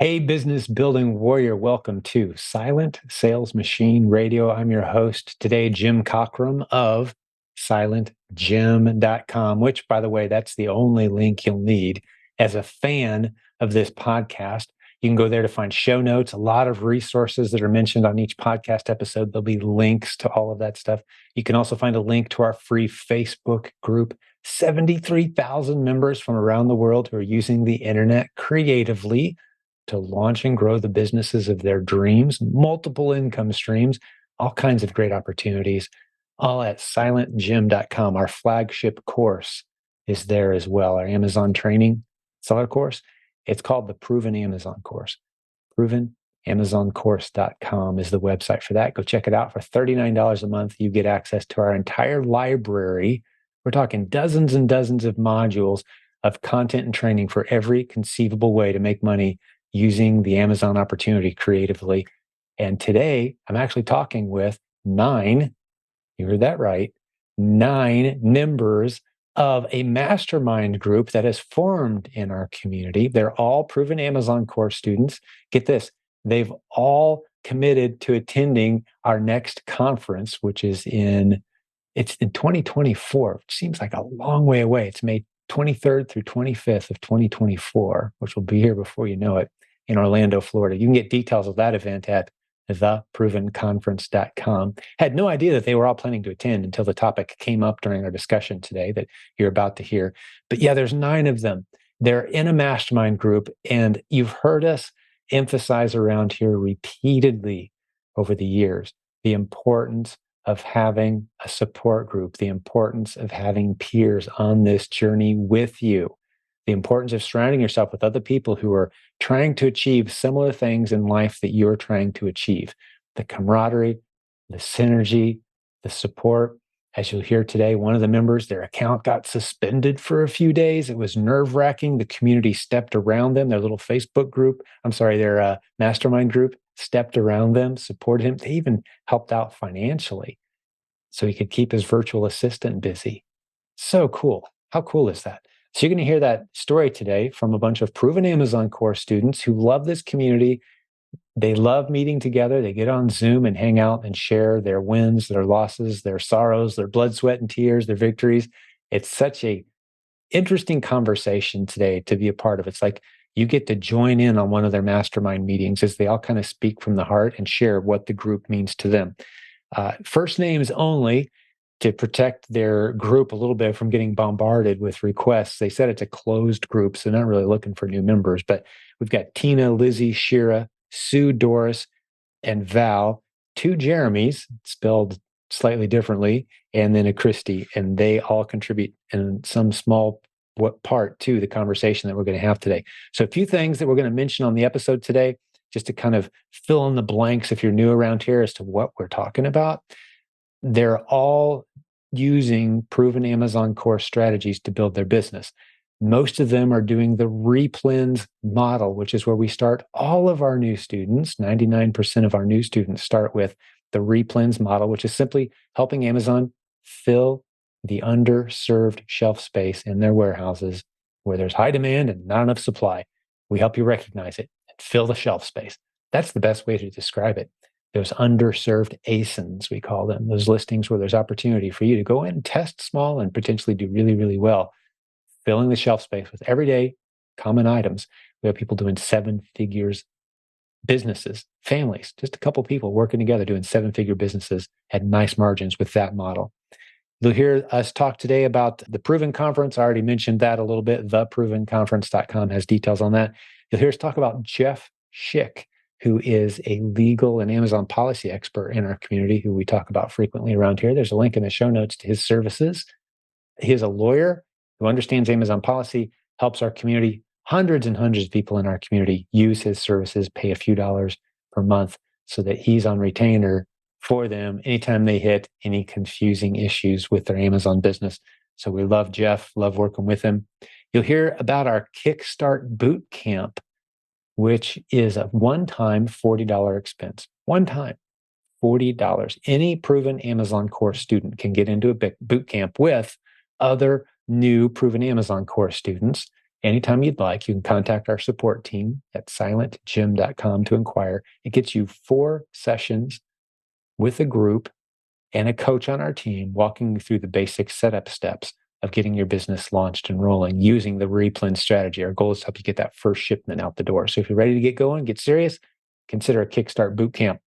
Hey, business building warrior, welcome to Silent Sales Machine Radio. I'm your host today, Jim Cockrum of silentjimdotcom, which, by the way, that's the only link you'll need as a fan of this podcast. You can go there to find show notes, a lot of resources that are mentioned on each podcast episode. There'll be links to all of that stuff. You can also find a link to our free Facebook group. 73,000 members from around the world who are using the internet creatively to launch and grow the businesses of their dreams, multiple income streams, all kinds of great opportunities, all at silentjim.com. Our flagship course is there as well. Our Amazon training seller course. It's called the Proven Amazon Course. ProvenAmazonCourse.com is the website for that. Go check it out. For $39 a month, you get access to our entire library. We're talking dozens and dozens of modules of content and training for every conceivable way to make money using the Amazon opportunity creatively. And today, I'm actually talking with 9, you heard that right, 9 members of a mastermind group that has formed in our community. They're all proven Amazon course students. Get this, they've all committed to attending our next conference, which is it's in 2024, which seems like a long way away. It's May 23rd through 25th of 2024, which will be here before you know it, in Orlando, Florida. You can get details of that event at theprovenconference.com. Had no idea that they were all planning to attend until the topic came up during our discussion today that you're about to hear. But yeah, there's 9 of them. They're in a mastermind group, and you've heard us emphasize around here repeatedly over the years the importance of having a support group, the importance of having peers on this journey with you, the importance of surrounding yourself with other people who are trying to achieve similar things in life that you're trying to achieve. The camaraderie, the synergy, the support. As you'll hear today, one of the members, their account got suspended for a few days. It was nerve-wracking. The community stepped around them. Their little Facebook group, their mastermind group stepped around them, supported him. They even helped out financially so he could keep his virtual assistant busy. So cool. How cool is that? So you're going to hear that story today from a bunch of proven Amazon course students who love this community. They love meeting together. They get on Zoom and hang out and share their wins, their losses, their sorrows, their blood, sweat, and tears, their victories. It's such a interesting conversation today to be a part of. It's like you get to join in on one of their mastermind meetings as they all kind of speak from the heart and share what the group means to them. First names only, to protect their group a little bit from getting bombarded with requests. They said it's a closed group, so not really looking for new members. But we've got Tina, Lizzie, Shira, Sue, Doris, and Val, 2 Jeremys, spelled slightly differently, and then a Christy, and they all contribute in some small part to the conversation that we're going to have today. So a few things that we're going to mention on the episode today, just to kind of fill in the blanks if you're new around here as to what we're talking about. They're all using proven Amazon course strategies to build their business. Most of them are doing the replens model, which is where we start all of our new students. 99% of our new students start with the replens model, which is simply helping Amazon fill the underserved shelf space in their warehouses where there's high demand and not enough supply. We help you recognize it and fill the shelf space. That's the best way to describe it. Those underserved ASINs, we call them, those listings where there's opportunity for you to go in and test small and potentially do really, really well, filling the shelf space with everyday common items. We have people doing 7 figures businesses, families, just a couple people working together doing 7-figure businesses at nice margins with that model. You'll hear us talk today about the Proven Conference. I already mentioned that a little bit. Theprovenconference.com has details on that. You'll hear us talk about Jeff Schick, who is a legal and Amazon policy expert in our community, who we talk about frequently around here. There's a link in the show notes to his services. He is a lawyer who understands Amazon policy, helps our community, hundreds and hundreds of people in our community use his services, pay a few dollars per month so that he's on retainer for them anytime they hit any confusing issues with their Amazon business. So we love Jeff, love working with him. You'll hear about our Kickstart Boot Camp, which is a one-time $40 expense. One time, $40. Any proven Amazon course student can get into a boot camp with other new proven Amazon course students Anytime you'd like, you can contact our support team at silentjimdotcom to inquire. It gets you 4 sessions with a group and a coach on our team walking you through the basic setup steps of getting your business launched and rolling using the replan strategy. Our goal is to help you get that first shipment out the door. So if you're ready to get going, get serious, consider a Kickstart Bootcamp.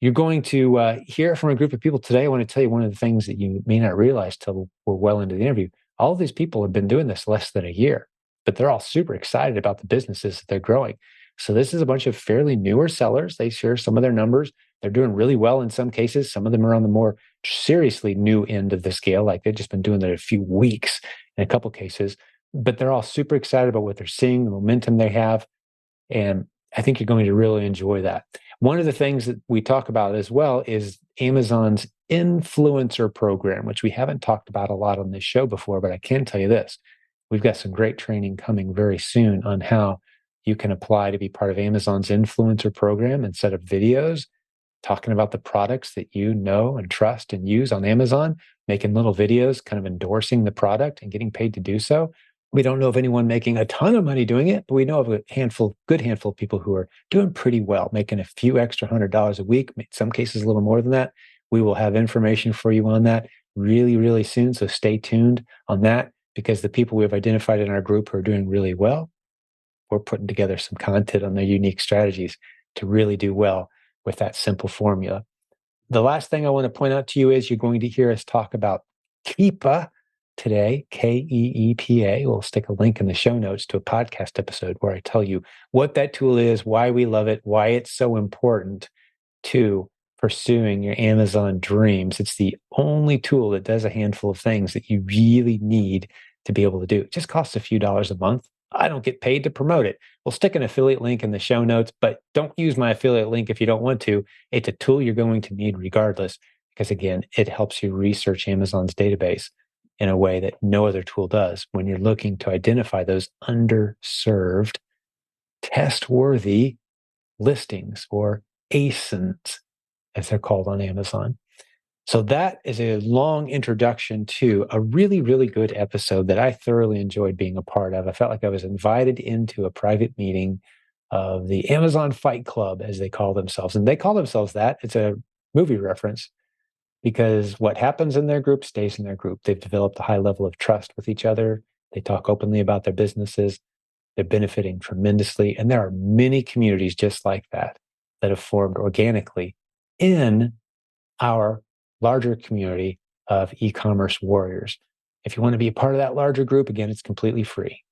You're going to hear from a group of people today. I want to tell you one of the things that you may not realize till we're well into the interview. All of these people have been doing this less than a year, but they're all super excited about the businesses that they're growing. So this is a bunch of fairly newer sellers. They share some of their numbers. They're doing really well in some cases. Some of them are on the more seriously new end of the scale, like they've just been doing it a few weeks in a couple cases. But they're all super excited about what they're seeing, the momentum they have. And I think you're going to really enjoy that. One of the things that we talk about as well is Amazon's influencer program, which we haven't talked about a lot on this show before, but I can tell you this. We've got some great training coming very soon on how you can apply to be part of Amazon's influencer program and set up videos talking about the products that you know and trust and use on Amazon, making little videos, kind of endorsing the product and getting paid to do so. We don't know of anyone making a ton of money doing it, but we know of a good handful of people who are doing pretty well, making a few extra $100 a week, in some cases a little more than that. We will have information for you on that really, really soon. So stay tuned on that, because the people we've identified in our group who are doing really well, we're putting together some content on their unique strategies to really do well with that simple formula. The last thing I want to point out to you is you're going to hear us talk about Keepa today, Keepa. We'll stick a link in the show notes to a podcast episode where I tell you what that tool is, why we love it, why it's so important to pursuing your Amazon dreams. It's the only tool that does a handful of things that you really need to be able to do. It just costs a few dollars a month. I don't get paid to promote it. We'll stick an affiliate link in the show notes, but don't use my affiliate link if you don't want to. It's a tool you're going to need regardless, because again, it helps you research Amazon's database in a way that no other tool does when you're looking to identify those underserved, test-worthy listings, or ASINs, as they're called on Amazon. So that is a long introduction to a really, really good episode that I thoroughly enjoyed being a part of. I felt like I was invited into a private meeting of the Amazon Fight Club, as they call themselves. And they call themselves that. It's a movie reference, because what happens in their group stays in their group. They've developed a high level of trust with each other. They talk openly about their businesses. They're benefiting tremendously. And there are many communities just like that that have formed organically in our larger community of e-commerce warriors. If you want to be a part of that larger group, again, it's completely free.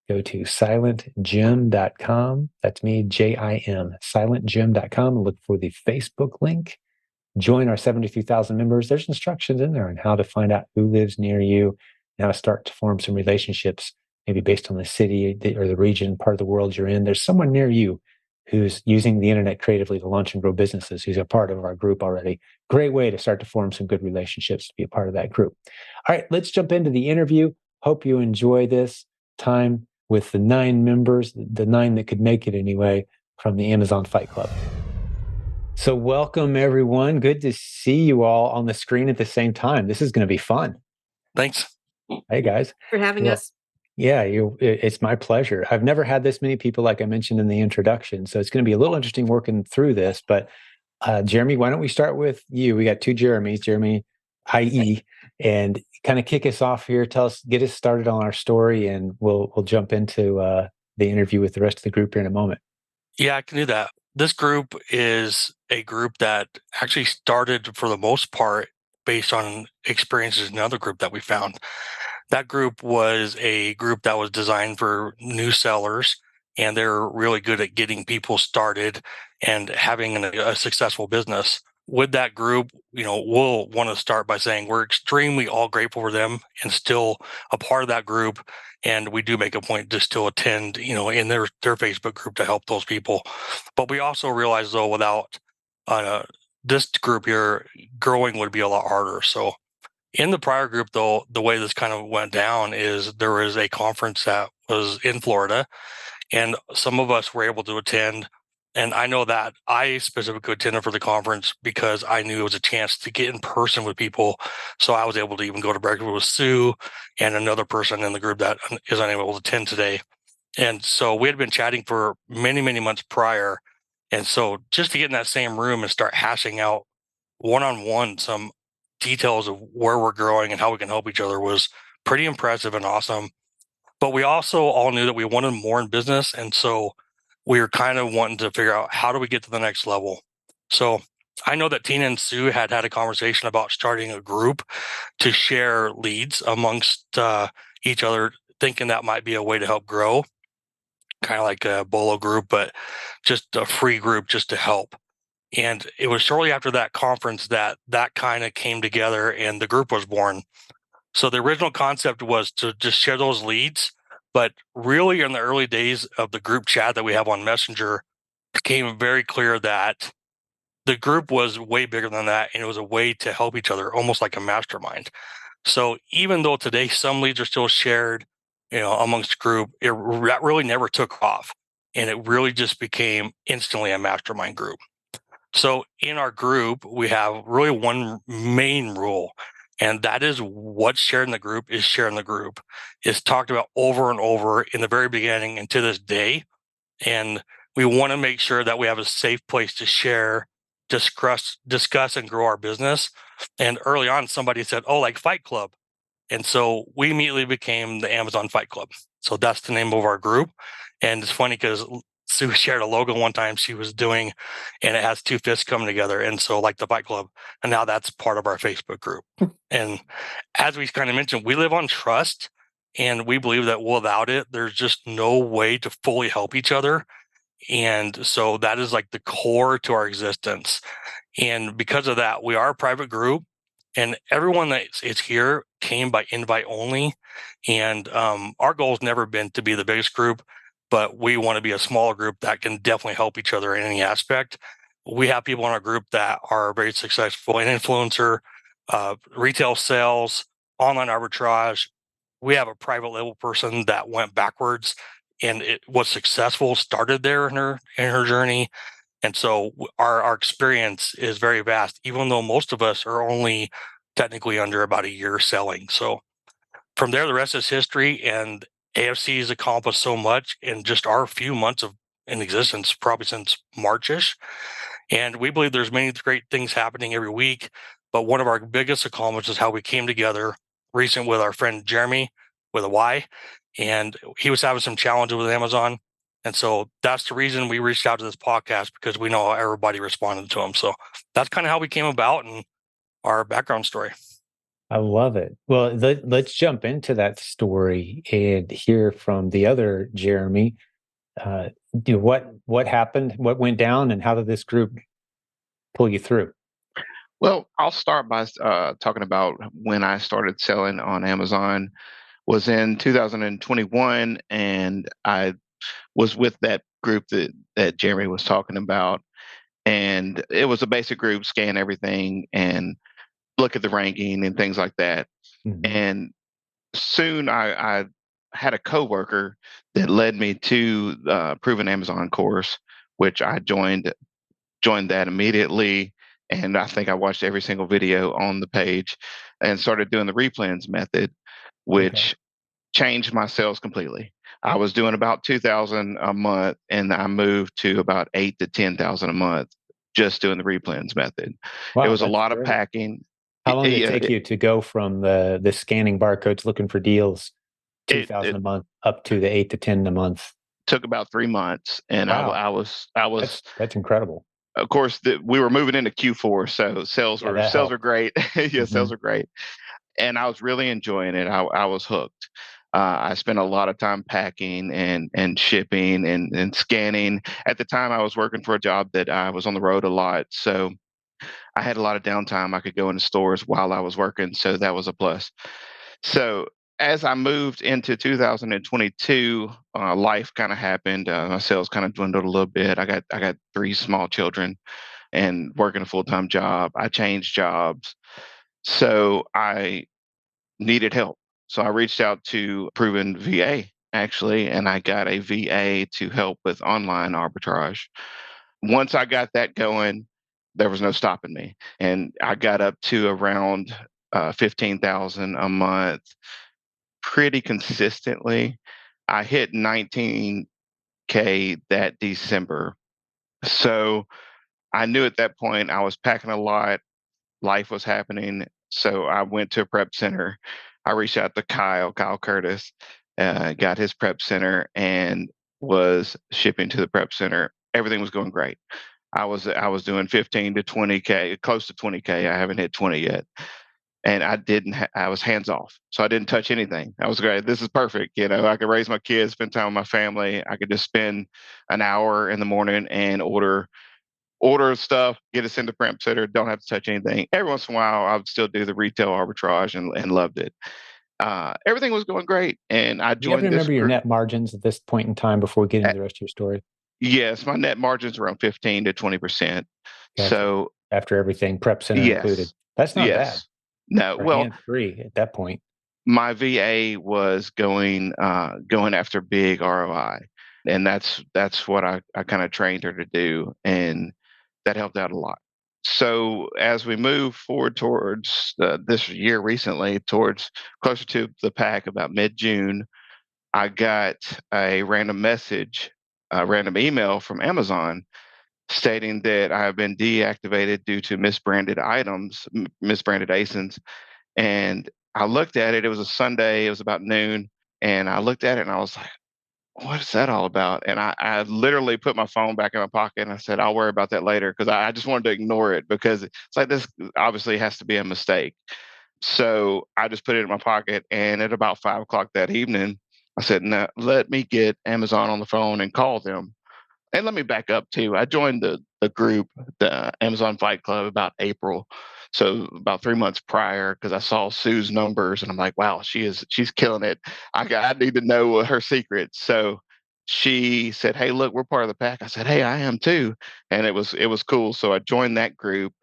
Go to silentjim.com. That's me, Jim, silentjim.com, and look for the Facebook link. Join our 72,000 members. There's instructions in there on how to find out who lives near you, and how to start to form some relationships, maybe based on the city or the region, part of the world you're in. There's someone near you who's using the internet creatively to launch and grow businesses, who's a part of our group already. Great way to start to form some good relationships to be a part of that group. All right, let's jump into the interview. Hope you enjoy this time with the 9 members, the 9 that could make it anyway, from the Amazon Fight Club. So welcome, everyone. Good to see you all on the screen at the same time. This is going to be fun. Thanks. Hey, guys. For having us. Yeah, it's my pleasure. I've never had this many people, like I mentioned in the introduction, so it's going to be a little interesting working through this. But Jeremy, why don't we start with you? We got 2 Jeremys, Jeremy IE, and kind of kick us off here. Get us started on our story, and we'll jump into the interview with the rest of the group here in a moment. Yeah, I can do that. This group is a group that actually started, for the most part, based on experiences in another group that we found. That group was a group that was designed for new sellers, and they're really good at getting people started and having a successful business. With that group, we'll want to start by saying we're extremely all grateful for them and still a part of that group. And we do make a point to still attend, in their Facebook group to help those people. But we also realize, though, without this group here, growing would be a lot harder. So in the prior group, though, the way this kind of went down is there was a conference that was in Florida, and some of us were able to attend. And I know that I specifically attended for the conference because I knew it was a chance to get in person with people. So I was able to even go to breakfast with Sue and another person in the group that is unable to attend today. And so we had been chatting for many, many months prior. And so just to get in that same room and start hashing out one on one some details of where we're growing and how we can help each other was pretty impressive and awesome. But we also all knew that we wanted more in business. And so we were kind of wanting to figure out how do we get to the next level. So I know that Tina and Sue had a conversation about starting a group to share leads amongst each other, thinking that might be a way to help grow, kind of like a Bolo group, but just a free group just to help. And it was shortly after that conference that kind of came together and the group was born. So the original concept was to just share those leads, but really in the early days of the group chat that we have on Messenger, it became very clear that the group was way bigger than that, and it was a way to help each other, almost like a mastermind. So even though today some leads are still shared, amongst the group, that really never took off, and it really just became instantly a mastermind group. So in our group, we have really one main rule, and that is what's shared in the group is shared in the group. It's talked about over and over in the very beginning and to this day. And we want to make sure that we have a safe place to share, discuss and grow our business. And early on, somebody said, "Oh, like Fight Club." And so we immediately became the Amazon Fight Club. So that's the name of our group. And it's funny because Sue shared a logo one time she was doing, and it has two fists coming together. And so, like the Fight Club, and now that's part of our Facebook group. And as we kind of mentioned, we live on trust, and we believe that without it, there's just no way to fully help each other. And so that is like the core to our existence. And because of that, we are a private group, and everyone that is here came by invite only. And our goal has never been to be the biggest group, but we want to be a smaller group that can definitely help each other in any aspect. We have people in our group that are very successful in influencer, retail sales, online arbitrage. We have a private label person that went backwards and it was successful, started there in her journey. And so our experience is very vast, even though most of us are only technically under about a year selling. So from there, the rest is history. And AFC has accomplished so much in just our few months of in existence, probably since Marchish. And we believe there's many great things happening every week. But one of our biggest accomplishments is how we came together recent with our friend Jeremy with a Y. And he was having some challenges with Amazon. And so that's the reason we reached out to this podcast, because we know how everybody responded to him. So that's kind of how we came about and our background story. I love it. Well, let's jump into that story and hear from the other Jeremy. Uh, what happened, what went down, and how did this group pull you through? Well, I'll start by talking about when I started selling on Amazon was in 2021, and I was with that group that Jeremy was talking about, and it was a basic group, scan everything and look at the ranking and things like that. Mhm. And soon I had a coworker that led me to the Proven Amazon course, which I joined that immediately. And I think I watched every single video on the page and started doing the replens method, Okay. which changed my sales completely. I was doing about 2,000 a month, and I moved to about 8 to 10,000 a month just doing the replens method. It Wow, was a that's lot of great. packing. How long did it Yeah, take you to go from the scanning barcodes, looking for deals, it 2,000 a month, up to the 8 to 10 a month? took about 3 months, and Wow, I was that's incredible. of course we were moving into Q4, so Yeah, that sales were helped. great. Yeah, Hmm. sales were great, and I was really enjoying it. I was hooked. I spent a lot of time packing and shipping and scanning. At the time, I was working for a job that I was on the road a lot, so I had a lot of downtime. I could go into stores while I was working, so that was a plus. So as I moved into 2022, life kind of happened. My sales kind of dwindled a little bit. I got three small children and working a full time job. I changed jobs, so I needed help. So I reached out to Proven VA actually, and I got a VA to help with online arbitrage. Once I got that going, there was no stopping me, and I got up to around 15,000 a month pretty consistently. I hit 19K that December. So I knew at that point I was packing a lot, life was happening. So I went to a prep center. I reached out to Kyle Curtis, got his prep center and was shipping to the prep center. Everything was going great. I was doing 15 to 20K, close to 20K. I haven't hit 20 yet. And I was hands off. So I didn't touch anything. I was great. This is perfect. I could raise my kids, spend time with my family. I could just spend an hour in the morning and order stuff, get us into print center, don't have to touch anything. Every once in a while, I would still do the retail arbitrage and loved it. Everything was going great. And I Do you ever joined this remember your group. net margins at this point in time before getting to the rest of your story? Yes, my net margin's around 15 to 20%. Gotcha. So, After everything, prep center included. yes, That's not bad. yes. No, Or well, hands free at that point. my VA was going after big ROI, and that's what I kind of trained her to do, and that helped out a lot. So as we move forward towards this year recently, towards closer to the pack, about mid June, I got a random message, a random email from Amazon stating that I have been deactivated due to misbranded items, misbranded ASINs, and I looked at it. It was a Sunday. It was about noon. And I looked at it and I was like, what is that all about? And I literally put my phone back in my pocket and I said, I'll worry about that later because I just wanted to ignore it because it's like this obviously has to be a mistake. So I just put it in my pocket. And at about 5 o'clock that evening, I said, no, let me get Amazon on the phone and call them. And let me back up too. I joined the group, the Amazon Fight Club, about April, so about 3 months prior, because I saw Sue's numbers and I'm like, wow, she's killing it. I need to know her secrets. So she said, hey, look, we're part of the pack. I said, hey, I am too, and it was cool. So I joined that group.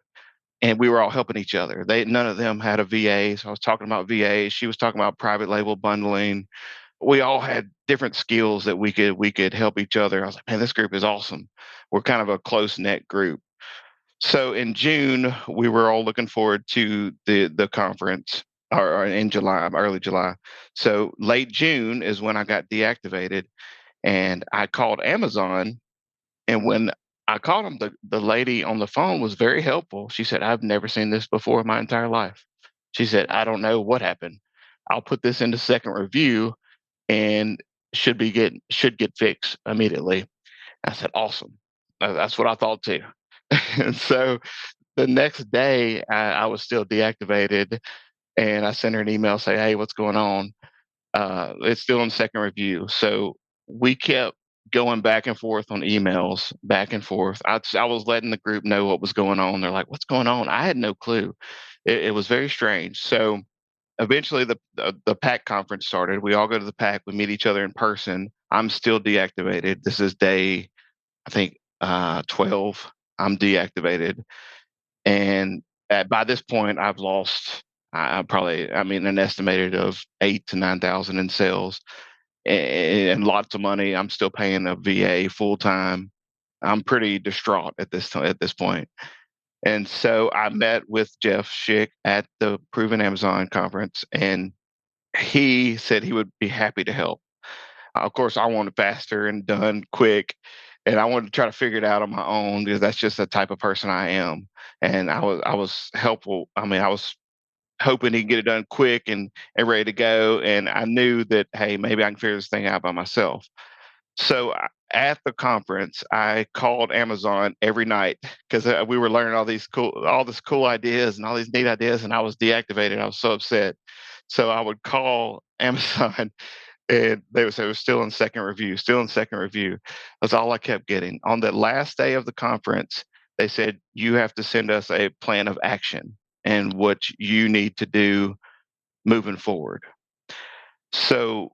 And we were all helping each other. None of them had a VA. So I was talking about VA. She was talking about private label bundling. We all had different skills that we could help each other. I was like, man, this group is awesome. We're kind of a close knit group. So in June, we were all looking forward to the conference, or in July, early July. So late June is when I got deactivated, and I called Amazon. And when I called them, the lady on the phone was very helpful. She said, I've never seen this before in my entire life. She said, I don't know what happened. I'll put this into second review and should get fixed immediately. I said, awesome. That's what I thought too. And so the next day, I was still deactivated, and I sent her an email saying, "Hey, what's going on?" It's still in second review, so we kept going back and forth on emails, back and forth. I was letting the group know what was going on. They're like, "What's going on?" I had no clue. It was very strange. So eventually the pack conference started. We all go to the pack. We meet each other in person. I'm still deactivated. This is day, I think, 12. I'm deactivated, and by this point, I've lost. I mean, an estimated of 8 to 9,000 in sales, and lots of money. I'm still paying a VA full time. I'm pretty distraught at this point. And so I met with Jeff Schick at the Proven Amazon conference, and he said he would be happy to help. Of course, I want it faster and done quick, and I wanted to try to figure it out on my own because that's just the type of person I am. And I was helpful. I mean, I was hoping he can get it done quick and ready to go. And I knew that, hey, maybe I can figure this thing out by myself. So at the conference, I called Amazon every night because we were learning all this cool ideas and all these neat ideas, and I was deactivated. I was so upset. So I would call Amazon, and they would say it was still in second review, still in second review. That's all I kept getting. On the last day of the conference, they said, you have to send us a plan of action and what you need to do moving forward. So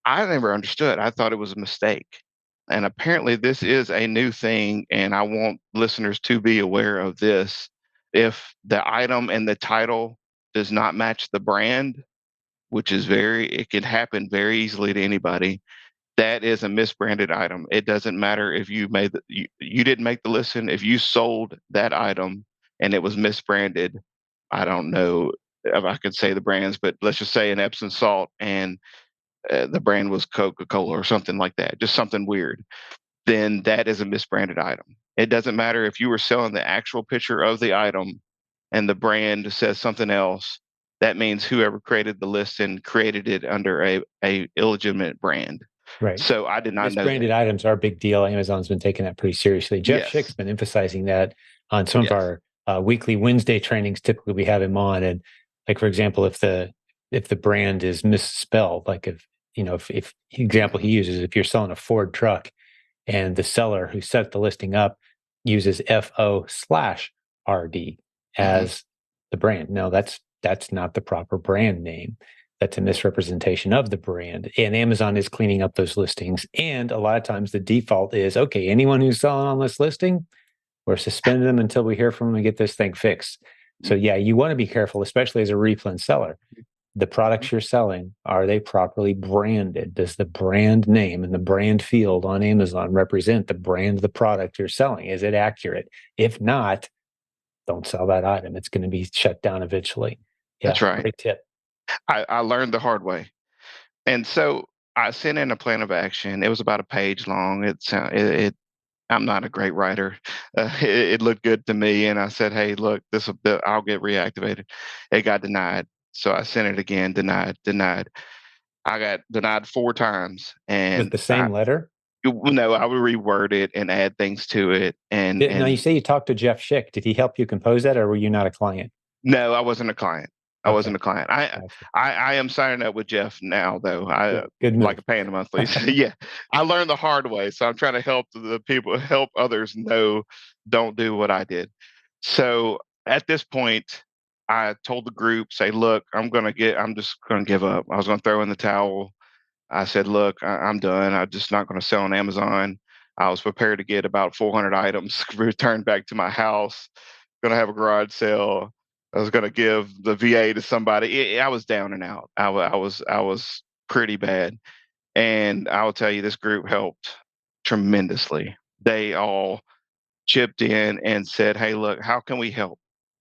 I never understood. I thought it was a mistake. And apparently, this is a new thing, and I want listeners to be aware of this. If the item and the title does not match the brand, which is it can happen very easily to anybody, that is a misbranded item. It doesn't matter if you didn't make the listing. If you sold that item and it was misbranded, I don't know if I could say the brands, but let's just say an Epsom salt, and the brand was Coca-Cola or something like that, just something weird, then that is a misbranded item. It doesn't matter if you were selling the actual picture of the item and the brand says something else. That means whoever created the listing created it under a illegitimate brand. Right. So I did not know Misbranded that. items are a big deal. Amazon's been taking that pretty seriously. Jeff Schick's Yes. been emphasizing that on some of Yes. our weekly Wednesday trainings. Typically, we have him on, and like for example, if the brand is misspelled, like if example he uses, if you're selling a Ford truck and the seller who set the listing up uses FO/RD Mhm. as the brand. No, that's not the proper brand name. That's a misrepresentation of the brand. And Amazon is cleaning up those listings. And a lot of times the default is okay, anyone who's selling on this listing, we're suspending them until we hear from them and get this thing fixed. So yeah, you want to be careful, especially as a replens seller. The Mhm. products you're selling, are they properly branded? Does the brand name and the brand field on Amazon represent the brand of the product you're selling? Is it accurate? If not, don't sell that item. It's going to be shut down eventually. That's Yeah, right. great tip. I learned the hard way. And so I sent in a plan of action. It was about a page long. I'm not a great writer. It looked good to me, and I said, "Hey, look, I'll get reactivated." It got denied, so I sent it again, denied, denied. I got denied 4 times, With and the same letter? I would reword it and add things to it, Now, you and say you talked to Jeff Schick. Did he help you compose that, or were you not a client? no, I wasn't a client. I wasn't Okay, a client. I gotcha. I I am signing up with Jeff now, though. I Good move. like paying the monthlies. Yeah, I learned the hard way, so I'm trying to help the people, help others know don't do what I did. So at this point, I told the group, say, look, I'm just gonna give up. I was gonna throw in the towel. I said, look, I'm done. I'm just not gonna sell on Amazon. I was prepared to get about 400 items returned back to my house, gonna have a garage sale. I was gonna give the VA to somebody. I was down and out. I was pretty bad, and I will tell you, this group helped tremendously. They all chipped in and said, "Hey, look, how can we help?"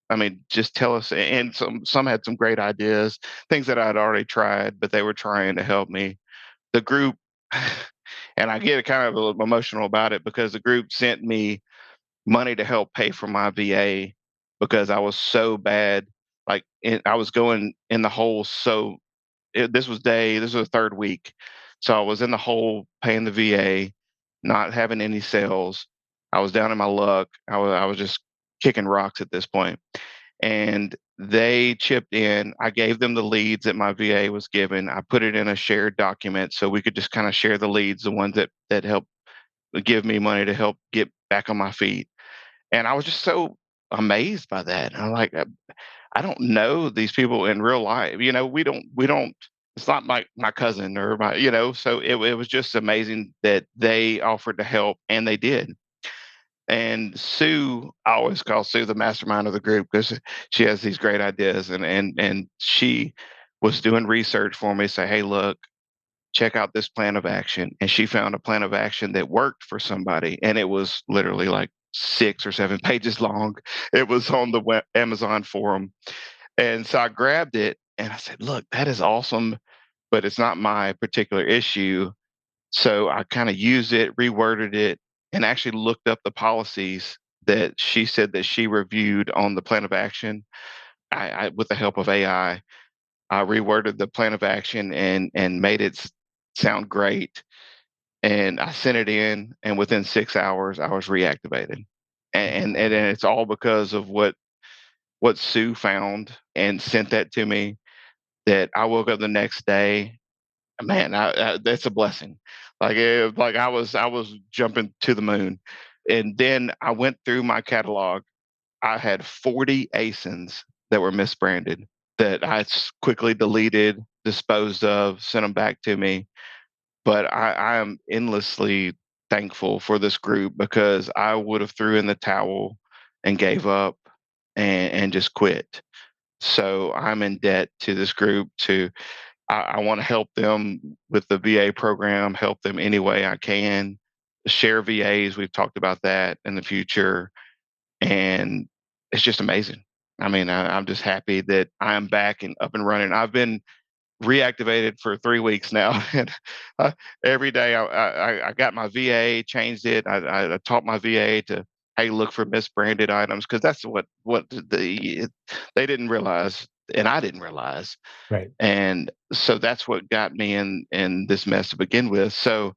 I mean, just tell us. And some had some great ideas, things that I'd already tried, but they were trying to help me. The group, and I get kind of a little emotional about it because the group sent me money to help pay for my VA because I was so bad. I was going in the hole. So this was the third week. So I was in the hole paying the VA, not having any sales. I was down in my luck. I was just kicking rocks at this point. And they chipped in. I gave them the leads that my VA was given. I put it in a shared document so we could just kind of share the leads, the ones that help give me money to help get back on my feet. And I was just so amazed by that. And I'm like, I don't know these people in real life. We don't. It's not like my cousin or So it was just amazing that they offered to help, and they did. And Sue, I always call Sue the mastermind of the group because she has these great ideas, and she was doing research for me. Say, hey, look, check out this plan of action. And she found a plan of action that worked for somebody. And it was literally like 6 or 7 pages long. It was on the Amazon forum. And so I grabbed it and I said, look, that is awesome, but it's not my particular issue. So I kind of used it, reworded it, and actually looked up the policies that she said that she reviewed on the plan of action. With the help of AI, I reworded the plan of action and made it sound great. And I sent it in, and within 6 hours, I was reactivated. And it's all because of what Sue found and sent that to me. That I woke up the next day, man. That's a blessing. Like I was jumping to the moon. And then I went through my catalog. I had 40 ASINs that were misbranded that I quickly deleted, disposed of, sent them back to me. But I am endlessly thankful for this group because I would have threw in the towel and gave up and just quit. So I'm in debt to this group. I want to help them with the VA program, help them any way I can. Share VAs, we've talked about that in the future, and it's just amazing. I mean, I'm just happy that I am back and up and running. I've been reactivated for 3 weeks now. And every day I got my VA, changed it. I taught my VA to, hey, look for misbranded items, because that's what they didn't realize, and I didn't realize. Right. And so that's what got me in this mess to begin with. So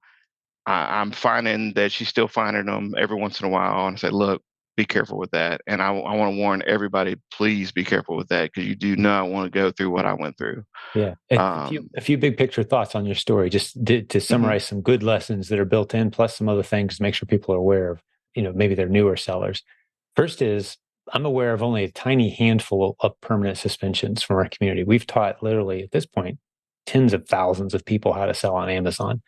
I'm finding that she's still finding them every once in a while, and I say, look, be careful with that. And I want to warn everybody, please be careful with that, because you do not want to go through what I went through. Yeah. A few big picture thoughts on your story, just to Mhm. summarize some good lessons that are built in, plus some other things to make sure people are aware of, maybe they're newer sellers. First is, I'm aware of only a tiny handful of permanent suspensions from our community. We've taught literally at this point tens of thousands of people how to sell on Amazon.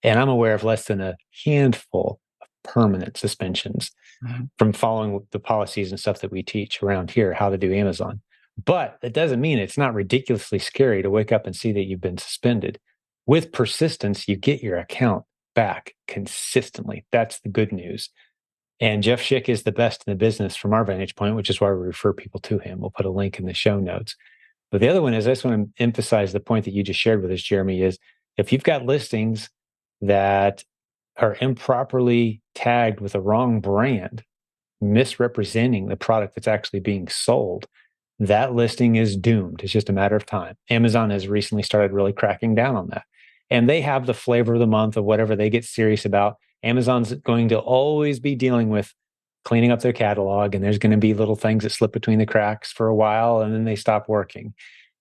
And I'm aware of less than a handful of permanent suspensions Mhm. from following the policies and stuff that we teach around here, how to do Amazon. But that doesn't mean it's not ridiculously scary to wake up and see that you've been suspended. With persistence, you get your account back consistently. That's the good news. And Jeff Schick is the best in the business from our vantage point, which is why we refer people to him. We'll put a link in the show notes. But the other one is, I just want to emphasize the point that you just shared with us, Jeremy, is if you've got listings that are improperly tagged with a wrong brand, misrepresenting the product that's actually being sold, that listing is doomed. It's just a matter of time. Amazon has recently started really cracking down on that. And they have the flavor of the month of whatever they get serious about. Amazon's going to always be dealing with cleaning up their catalog, and there's going to be little things that slip between the cracks for a while and then they stop working.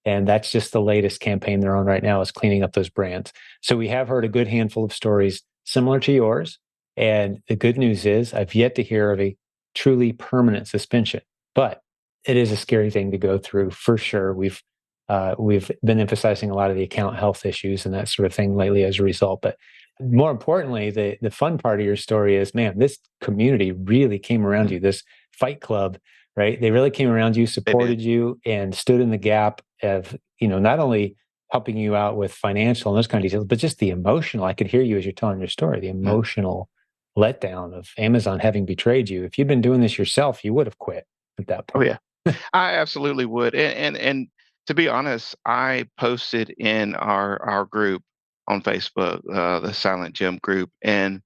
And that's just the latest campaign they're on right now, is cleaning up those brands. So we have heard a good handful of stories similar to yours. And the good news is, I've yet to hear of a truly permanent suspension, but it is a scary thing to go through for sure. We've been emphasizing a lot of the account health issues and that sort of thing lately as a result. But more importantly, the fun part of your story is, man, this community really came around you. This fight club, right? They really came around you, supported you, and stood in the gap of, not only helping you out with financial and those kind of details, but just the emotional. I could hear you as you're telling your story, the emotional letdown of Amazon having betrayed you. If you'd been doing this yourself, you would have quit at that Oh point. yeah, I absolutely would. And to be honest, I posted in our group on Facebook, the Silent Gym group, and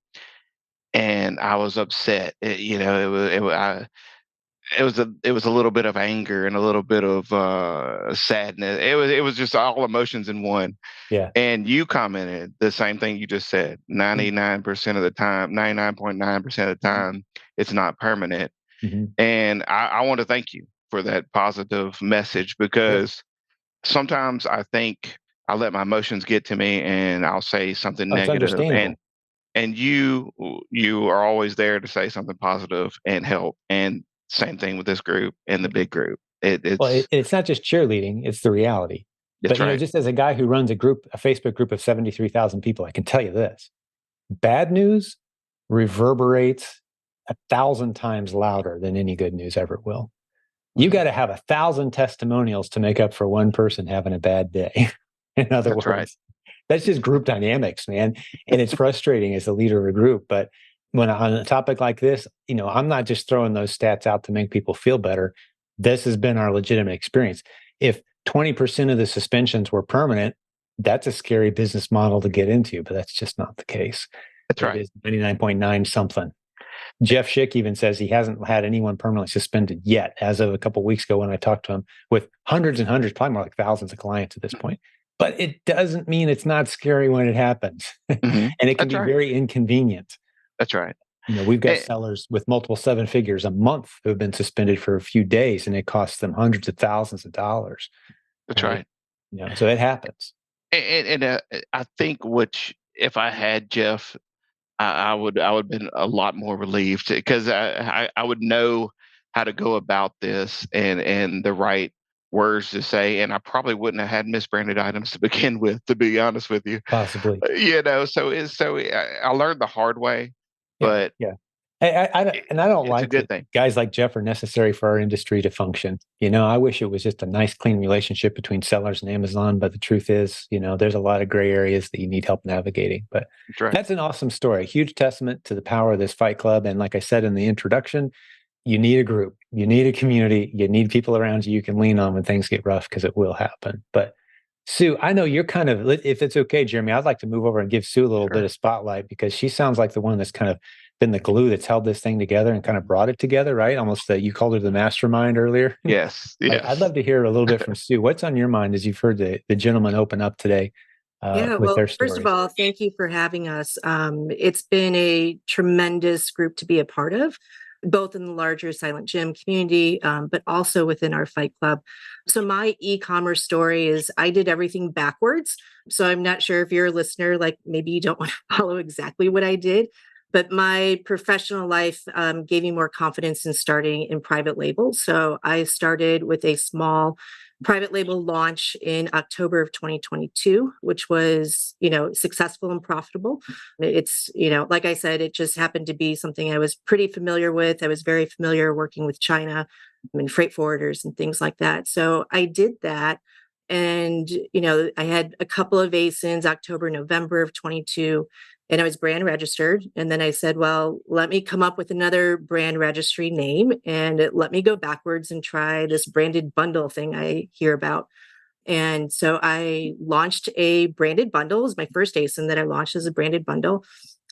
I was upset. It was a little bit of anger and a little bit of sadness. It was just all emotions in one. Yeah. And you commented the same thing you just said. 99% of the time, 99.9% of the time, it's not permanent. Mm-hmm. And I want to thank you for that positive message, Yeah. because sometimes I think I let my emotions get to me and I'll say something Oh, it's negative, understandable. and you are always there to say something positive and help. And same thing with this group and the big group. Well, It's it's not just cheerleading, it's the reality. But, it's right. just as a guy who runs a Facebook group of 73,000 people, I can tell you this: bad news reverberates 1,000 times louder than any good news ever will. You got to have 1,000 testimonials to make up for one person having a bad day. In other That's right. words, that's just group dynamics, man. And it's frustrating as a leader of a group. But when on a topic like this, I'm not just throwing those stats out to make people feel better. This has been our legitimate experience. If 20% of the suspensions were permanent, that's a scary business model to get into, but that's just not the case. That's It right. is 99.9 something. Jeff Schick even says he hasn't had anyone permanently suspended yet, as of a couple of weeks ago when I talked to him, with hundreds and hundreds, probably more like thousands of clients at this point. But it doesn't mean it's not scary when it happens. Hmm. And it can That's be right. very inconvenient. That's right. We've got Eh, sellers with multiple seven figures a month who have been suspended for a few days, and it costs them hundreds of thousands of dollars. that's Right. right. So it happens. And I think if I had Jeff, I would been a lot more relieved, because I would know how to go about this and the right words to say, and I probably wouldn't have had misbranded items to begin with, to be honest with you. Possibly. I learned the hard way, Yeah. but Yeah. I don't it's a like good that thing. guys like Jeff are necessary for our industry to function. I wish it was just a nice, clean relationship between sellers and Amazon. But the truth is, there's a lot of gray areas that you need help navigating. But That's right. that's an awesome story. A huge testament to the power of this fight club. And like I said in the introduction, you need a group, you need a community, you need people around you can lean on when things get rough, because it will happen. But Sue, I know you're kind of, if it's okay, Jeremy, I'd like to move over and give Sue a little bit Sure. of spotlight because she sounds like the one that's kind of been the glue that's held this thing together and kind of brought it together, right? Almost you called her the mastermind earlier. Yes. I'd Yes. love to hear a little bit from Sue. What's on your mind as you've heard the gentleman open up today Yeah, with well, their first of stories? all, thank you for having us. It's been a tremendous group to be a part of, both in the larger Silent Gym community, but also within our Fight Club. So, my e commerce story is I did everything backwards. So, I'm not sure if you're a listener, like maybe you don't want to follow exactly what I did, but my professional life gave me more confidence in starting in private label. So, I started with a small private label launch in October of 2022, which was, successful and profitable. It's, like I said, it just happened to be something I was pretty familiar with. I was very familiar working with China, freight forwarders and things like that. So I did that. And, I had a couple of ASINs, October, November of 22, and I was brand registered. And then I said, well, let me come up with another brand registry name and let me go backwards and try this branded bundle thing I hear about. And so I launched a branded bundle. It was my first ASIN that I launched as a branded bundle.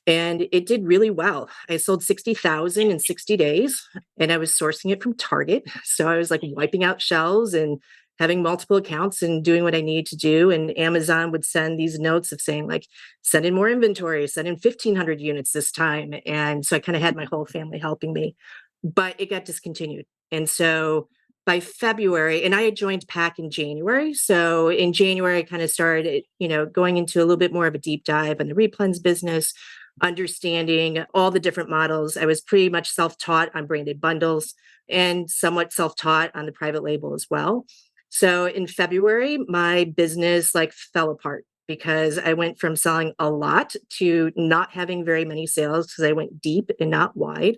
And it did really well. I sold 60,000 in 60 days and I was sourcing it from Target. So I was like wiping out shelves and having multiple accounts and doing what I needed to do. And Amazon would send these notes of saying, like, send in more inventory, send in 1,500 units this time. And so I kind of had my whole family helping me, but it got discontinued. And so by February, and I had joined PAC in January. So in January, I kind of started, going into a little bit more of a deep dive on the replens business, understanding all the different models. I was pretty much self-taught on branded bundles and somewhat self-taught on the private label as well. So in February, my business like fell apart because I went from selling a lot to not having very many sales because I went deep and not wide.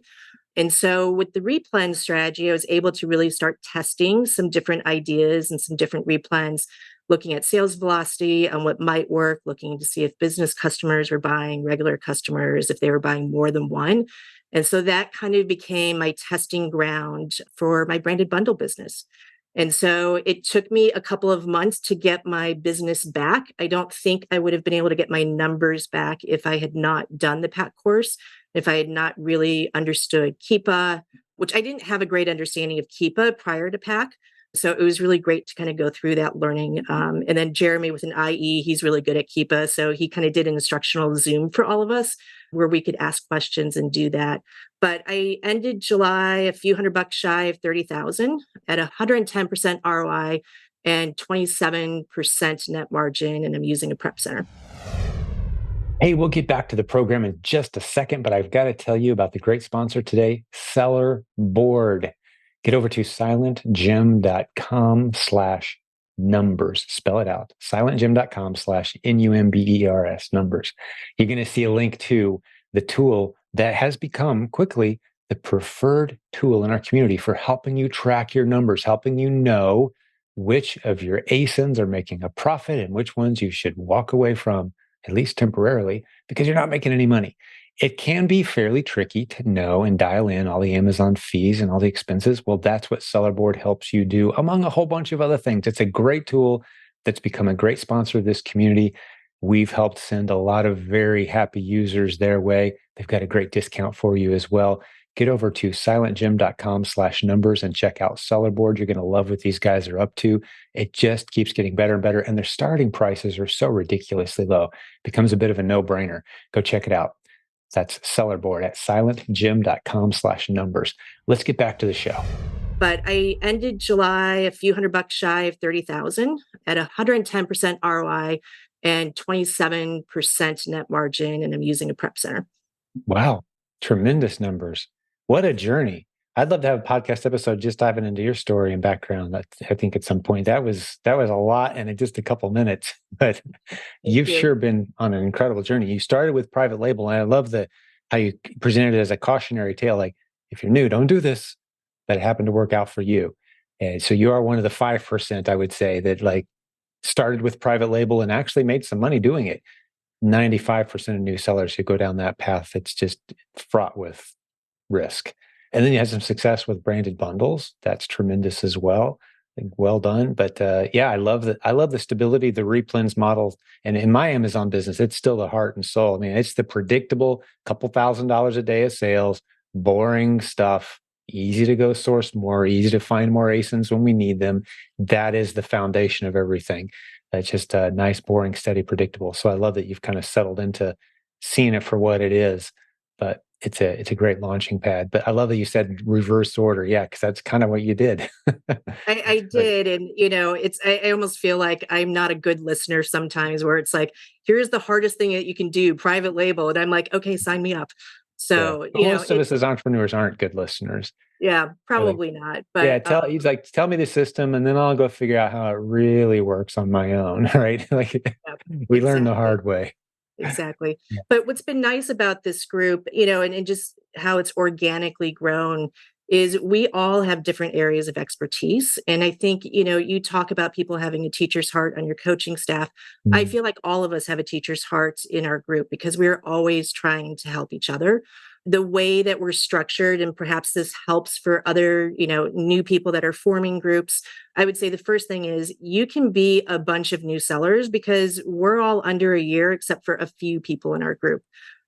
And so with the replan strategy, I was able to really start testing some different ideas and some different replans, looking at sales velocity on what might work, looking to see if business customers were buying, regular customers, if they were buying more than one. And so that kind of became my testing ground for my branded bundle business. And so it took me a couple of months to get my business back. I don't think I would have been able to get my numbers back if I had not done the PAC course, if I had not really understood Keepa, which I didn't have a great understanding of Keepa prior to PAC. So it was really great to kind of go through that learning. And then Jeremy with an IE, he's really good at Keepa. So he kind of did an instructional Zoom for all of us where we could ask questions and do that. But I ended July a few $100 shy of 30,000 at 110% ROI and 27% net margin. And I'm using a prep center. Hey, we'll get back to the program in just a second, but I've got to tell you about the great sponsor today, Seller Board. Get over to silentjim.com/numbers. Spell it out. silentjim.com/numbers numbers. You're going to see a link to the tool that has become quickly the preferred tool in our community for helping you track your numbers, helping you know which of your ASINs are making a profit and which ones you should walk away from, at least temporarily, because you're not making any money. It can be fairly tricky to know and dial in all the Amazon fees and all the expenses. Well, that's what Sellerboard helps you do, among a whole bunch of other things. It's a great tool that's become a great sponsor of this community. We've helped send a lot of very happy users their way. They've got a great discount for you as well. Get over to silentjim.com/numbers and check out Sellerboard. You're going to love what these guys are up to. It just keeps getting better and better. And their starting prices are so ridiculously low. It becomes a bit of a no-brainer. Go check it out. That's Sellerboard at silentjim.com/numbers. Let's get back to the show. But I ended July a few $100 shy of 30,000 at 110% ROI and 27% net margin. And I'm using a prep center. Wow. Tremendous numbers. What a journey. I'd love to have a podcast episode just diving into your story and background. I think at some point that was a lot and in just a couple minutes, but you've you. sure been on an incredible journey. You started with private label, and I love how you presented it as a cautionary tale. Like, if you're new, don't do this. But it happened to work out for you. And so you are one of the 5%, I would say, that like started with private label and actually made some money doing it. 95% of new sellers who go down that path, it's just fraught with risk. And then you had some success with branded bundles. That's tremendous as well. think well done. But yeah, I love the stability, the replens model. And in my Amazon business, it's still the heart and soul. I mean, it's the predictable couple $1,000s a day of sales, boring stuff, easy to go source more, easy to find more ASINs when we need them. That is the foundation of everything. It's just nice, boring, steady, predictable. So I love that you've kind of settled into seeing it for what it is. But it's a great launching pad. But I love that you said reverse order. Yeah, because that's kind of what you did. I did. And, I almost feel like I'm not a good listener sometimes where it's like, here's the hardest thing that you can do, private label. And I'm like, okay, sign me up. Yeah. So, Most of us as entrepreneurs aren't good listeners. yeah, We're like, probably not. yeah, But he's like, tell me the system, and then I'll go figure out how it really works on my own. Right? Like yeah, we learn the exactly. hard way. Exactly. Yeah. But what's been nice about this group, and just how it's organically grown is we all have different areas of expertise. And I think, you talk about people having a teacher's heart on your coaching staff. I Mm. feel like all of us have a teacher's heart in our group because we're always trying to help each other. The way that we're structured, and perhaps this helps for other, new people that are forming groups, I would say the first thing is you can be a bunch of new sellers because we're all under a year except for a few people in our group.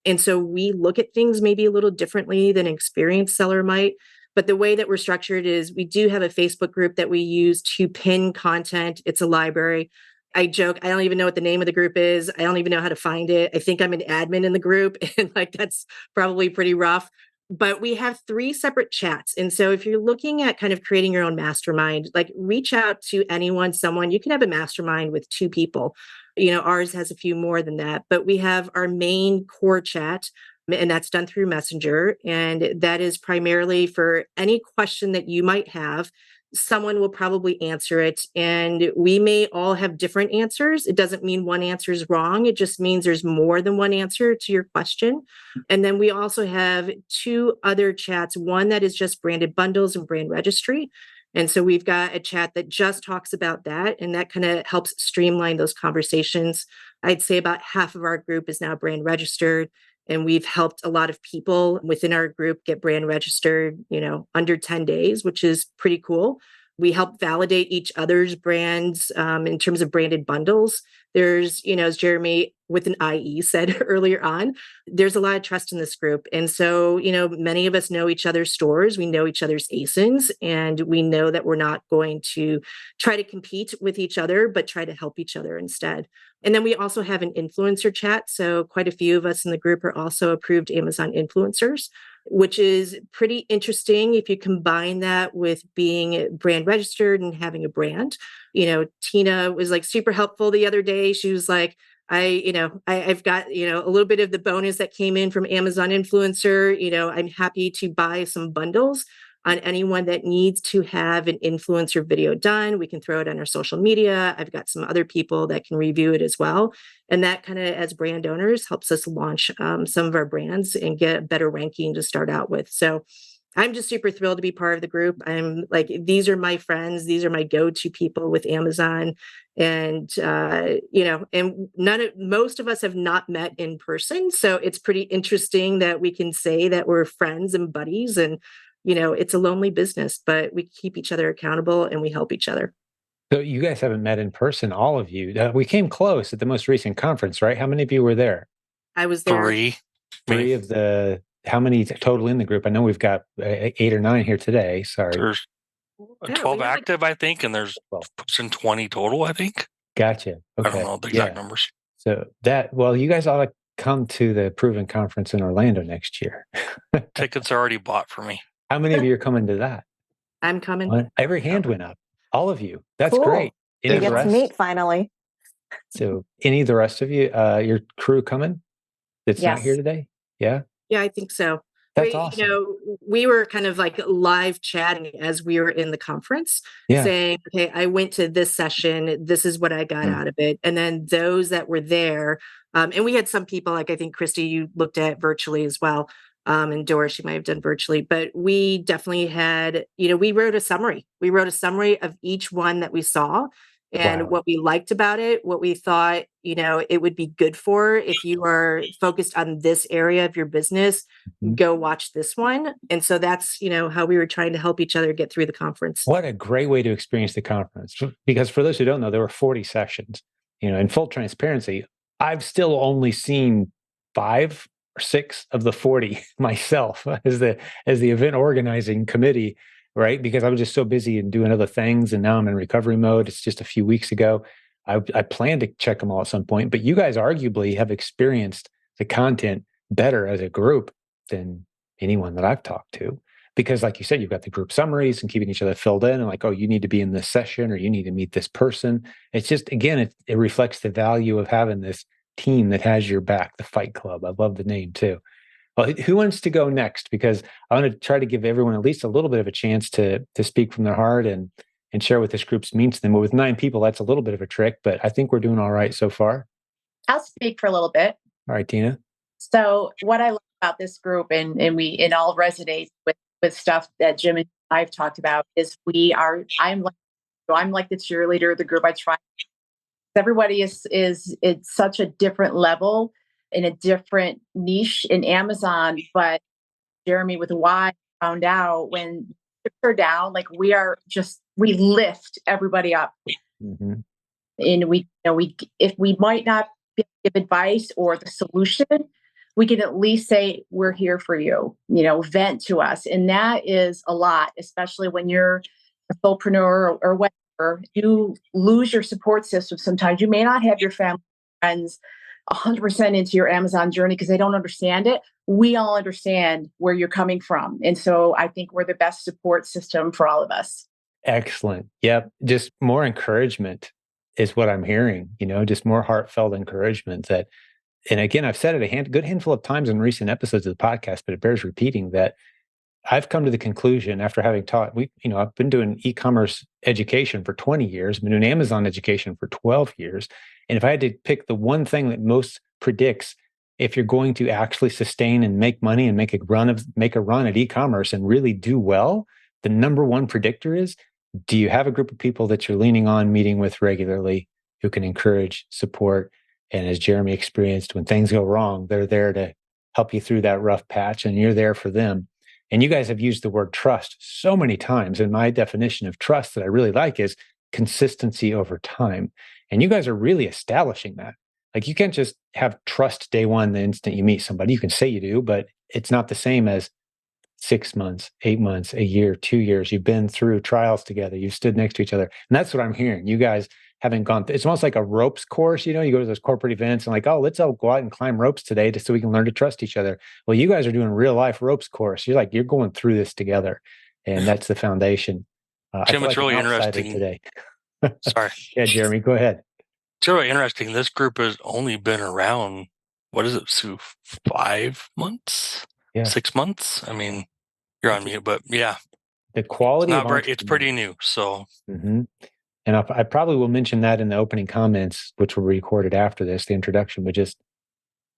And so we look at things maybe a little differently than an experienced seller might. But the way that we're structured is we do have a Facebook group that we use to pin content. It's a library. I joke, I don't even know what the name of the group is. I don't even know how to find it. I think I'm an admin in the group, and like that's probably pretty rough. But we have 3 separate chats. And so if you're looking at kind of creating your own mastermind, like reach out to someone. You can have a mastermind with 2 people. Ours has a few more than that, but we have our main core chat, and that's done through Messenger. And that is primarily for any question that you might have. Someone will probably answer it. And we may all have different answers. It doesn't mean one answer is wrong. It just means there's more than one answer to your question. And then we also have 2 other chats, one that is just branded bundles and brand registry. And so we've got a chat that just talks about that, and that kind of helps streamline those conversations. I'd say about half of our group is now brand registered, and we've helped a lot of people within our group get brand registered, under 10 days, which is pretty cool. We help validate each other's brands in terms of branded bundles. There's, as Jeremy with an IE said earlier on, there's a lot of trust in this group. And so, many of us know each other's stores, we know each other's ASINs, and we know that we're not going to try to compete with each other, but try to help each other instead. And then we also have an influencer chat. So quite a few of us in the group are also approved Amazon influencers, which is pretty interesting if you combine that with being brand registered and having a brand. Tina was like super helpful the other day. She was like, I've got, a little bit of the bonus that came in from Amazon influencer. I'm happy to buy some bundles on anyone that needs to have an influencer video done. We can throw it on our social media. I've got some other people that can review it as well. And that kind of, as brand owners, helps us launch some of our brands and get a better ranking to start out with. So I'm just super thrilled to be part of the group. I'm like, these are my friends. These are my go-to people with Amazon. And, and most of us have not met in person. So it's pretty interesting that we can say that we're friends and buddies, and it's a lonely business, but we keep each other accountable and we help each other. So you guys haven't met in person, all of you. We came close at the most recent conference, right? How many of you were there? I was there. 3. 3 of the, how many total in the group? I know we've got 8 or 9 here today. Sorry. There's Yeah, 12 we have, active, I think, and there's 12. pushing 20 total, I think. Gotcha. I don't Okay. know the exact Yeah. numbers. So you guys ought to come to the Proven Conference in Orlando next year. Tickets are already bought for me. How many of you are coming to that? I'm coming. Every hand went up. All of you. That's Cool. great. Any We of the get to rest? meet finally. So any of the rest of you, your crew coming that's not here Yes. today? Yeah. Yeah, I think so. That's awesome. We were kind of like live chatting as we were in the conference, Yeah. saying, okay, I went to this session. This is what I got out of it. And then those that were there, and we had some people, like I think Christy, you looked at virtually as well. And Doris, she might have done virtually, but we definitely had, we wrote a summary. We wrote a summary of each one that we saw. and Wow. what we liked about it, what we thought, it would be good for if you are focused on this area of your business, Mhm. go watch this one. And so that's, how we were trying to help each other get through the conference. What a great way to experience the conference. Because for those who don't know, there were 40 sessions. In full transparency, I've still only seen 5 or 6 of the 40 myself as the event organizing committee, right? Because I was just so busy and doing other things, and now I'm in recovery mode. It's just a few weeks ago. I plan to check them all at some point, but you guys arguably have experienced the content better as a group than anyone that I've talked to. Because, like you said, you've got the group summaries and keeping each other filled in, and like, oh, you need to be in this session or you need to meet this person. It's just, again, it reflects the value of having this team that has your back, the Fight Club. I love the name too. Well, who wants to go next? Because I want to try to give everyone at least a little bit of a chance to speak from their heart and share what this group means to them. But with 9 people, that's a little bit of a trick, but I think we're doing all right so far. I'll speak for a little bit. All right, Tina. So what I love about this group, and it all resonates with stuff that Jim and I've talked about, is I'm like the cheerleader of the group. I try. Everybody is it's such a different level in a different niche in Amazon, but Jeremy with a Y found out when we took her down, like we lift everybody up. Mm-hmm. And we if we might not give advice or the solution, we can at least say we're here for you, vent to us. And that is a lot, especially when you're a solopreneur or whatever. You lose your support system sometimes. You may not have your family friends 100% into your Amazon journey because they don't understand it. We all understand where you're coming from. And so I think we're the best support system for all of us. Excellent. Yep. Just more encouragement is what I'm hearing, just more heartfelt encouragement that, and again, I've said it good handful of times in recent episodes of the podcast, but it bears repeating that I've come to the conclusion after having taught, I've been doing e-commerce education for 20 years, I've been doing Amazon education for 12 years. And if I had to pick the one thing that most predicts if you're going to actually sustain and make money and make a run at e-commerce and really do well, the number one predictor is, do you have a group of people that you're leaning on, meeting with regularly, who can encourage, support, and as Jeremy experienced, when things go wrong, they're there to help you through that rough patch, and you're there for them. And you guys have used the word trust so many times. And my definition of trust that I really like is consistency over time. And you guys are really establishing that. Like, you can't just have trust day one, the instant you meet somebody. You can say you do, but it's not the same as 6 months, 8 months, a year, 2 years. You've been through trials together. You've stood next to each other. And that's what I'm hearing. You guys haven't gone through, it's almost like a ropes course. You go to those corporate events and like, oh, let's all go out and climb ropes today just so we can learn to trust each other. Well, you guys are doing real life ropes course. You're going through this together. And that's the foundation. I Jim, feel it's like really an outsider interesting. today. Sorry. Yeah, Jeremy, go ahead. It's really interesting. This group has only been around, what is it, Sue? 5 months? Yeah. 6 months? I mean, you're on mute, but yeah. The quality of It's pretty new. So Mm-hmm. And I probably will mention that in the opening comments, which were recorded after this, the introduction, but just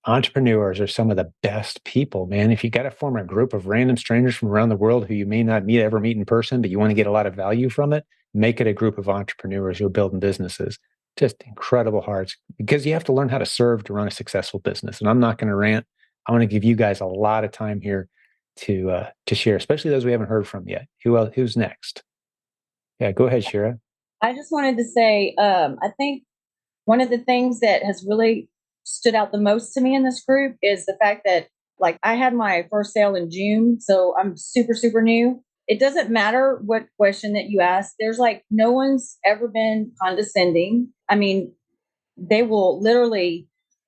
entrepreneurs are some of the best people, man. If you got to form a group of random strangers from around the world who you may not ever meet in person, but you want to get a lot of value from it, make it a group of entrepreneurs who are building businesses. Just incredible hearts, because you have to learn how to serve to run a successful business. And I'm not going to rant. I want to give you guys a lot of time here to share, especially those we haven't heard from yet. Who's next? Yeah, go ahead, Shira. I just wanted to say, I think one of the things that has really stood out the most to me in this group is the fact that, like, I had my first sale in June, so I'm super, super new. It doesn't matter what question that you ask. There's like, no one's ever been condescending. I mean, they will literally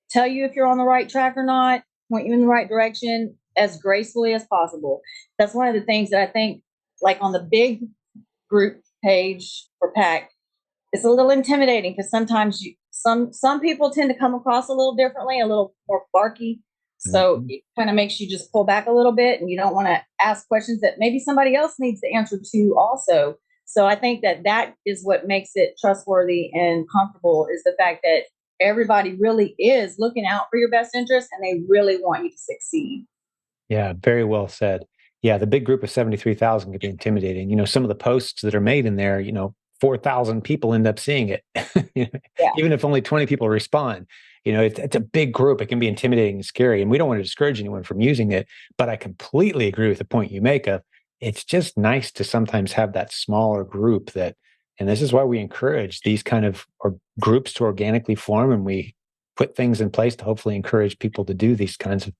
tell you if you're on the right track or not, point you in the right direction as gracefully as possible. That's one of the things that I think, like, on the big group page for PAC, it's a little intimidating because sometimes some people tend to come across a little differently, a little more barky. So it kind of makes you just pull back a little bit, and you don't want to ask questions that maybe somebody else needs the answer to also. So I think that is what makes it trustworthy and comfortable, is the fact that everybody really is looking out for your best interest and they really want you to succeed. Yeah, very well said. Yeah, the big group of 73,000 could be intimidating. Some of the posts that are made in there, 4,000 people end up seeing it. Even if only 20 people respond. It's a big group. It can be intimidating and scary, and we don't want to discourage anyone from using it. But I completely agree with the point you make of it's just nice to sometimes have that smaller group and this is why we encourage these kind of groups to organically form, and we put things in place to hopefully encourage people to do these kinds of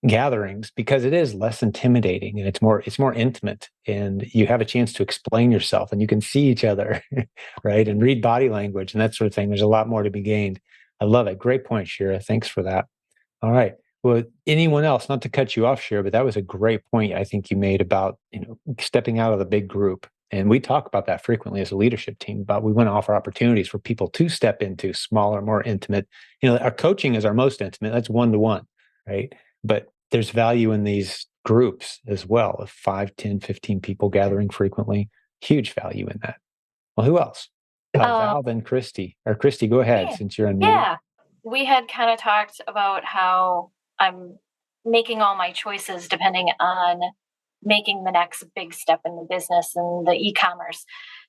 gatherings, because it is less intimidating and it's more intimate, and you have a chance to explain yourself and you can see each other, right, and read body language and that sort of thing. There's a lot more to be gained. I love it. Great point, Shira. Thanks for that. All right. Well, anyone else, not to cut you off, Shira, but that was a great point I think you made about stepping out of the big group. And we talk about that frequently as a leadership team, but we want to offer opportunities for people to step into smaller, more intimate. Our coaching is our most intimate. That's one-to-one, right? But there's value in these groups as well, of 5, 10, 15 people gathering frequently. Huge value in that. Well, who else? Val, then Christy. Or Christy, go ahead, since you're unmuted. Yeah, we had kind of talked about how I'm making all my choices depending on making the next big step in the business and the e-commerce.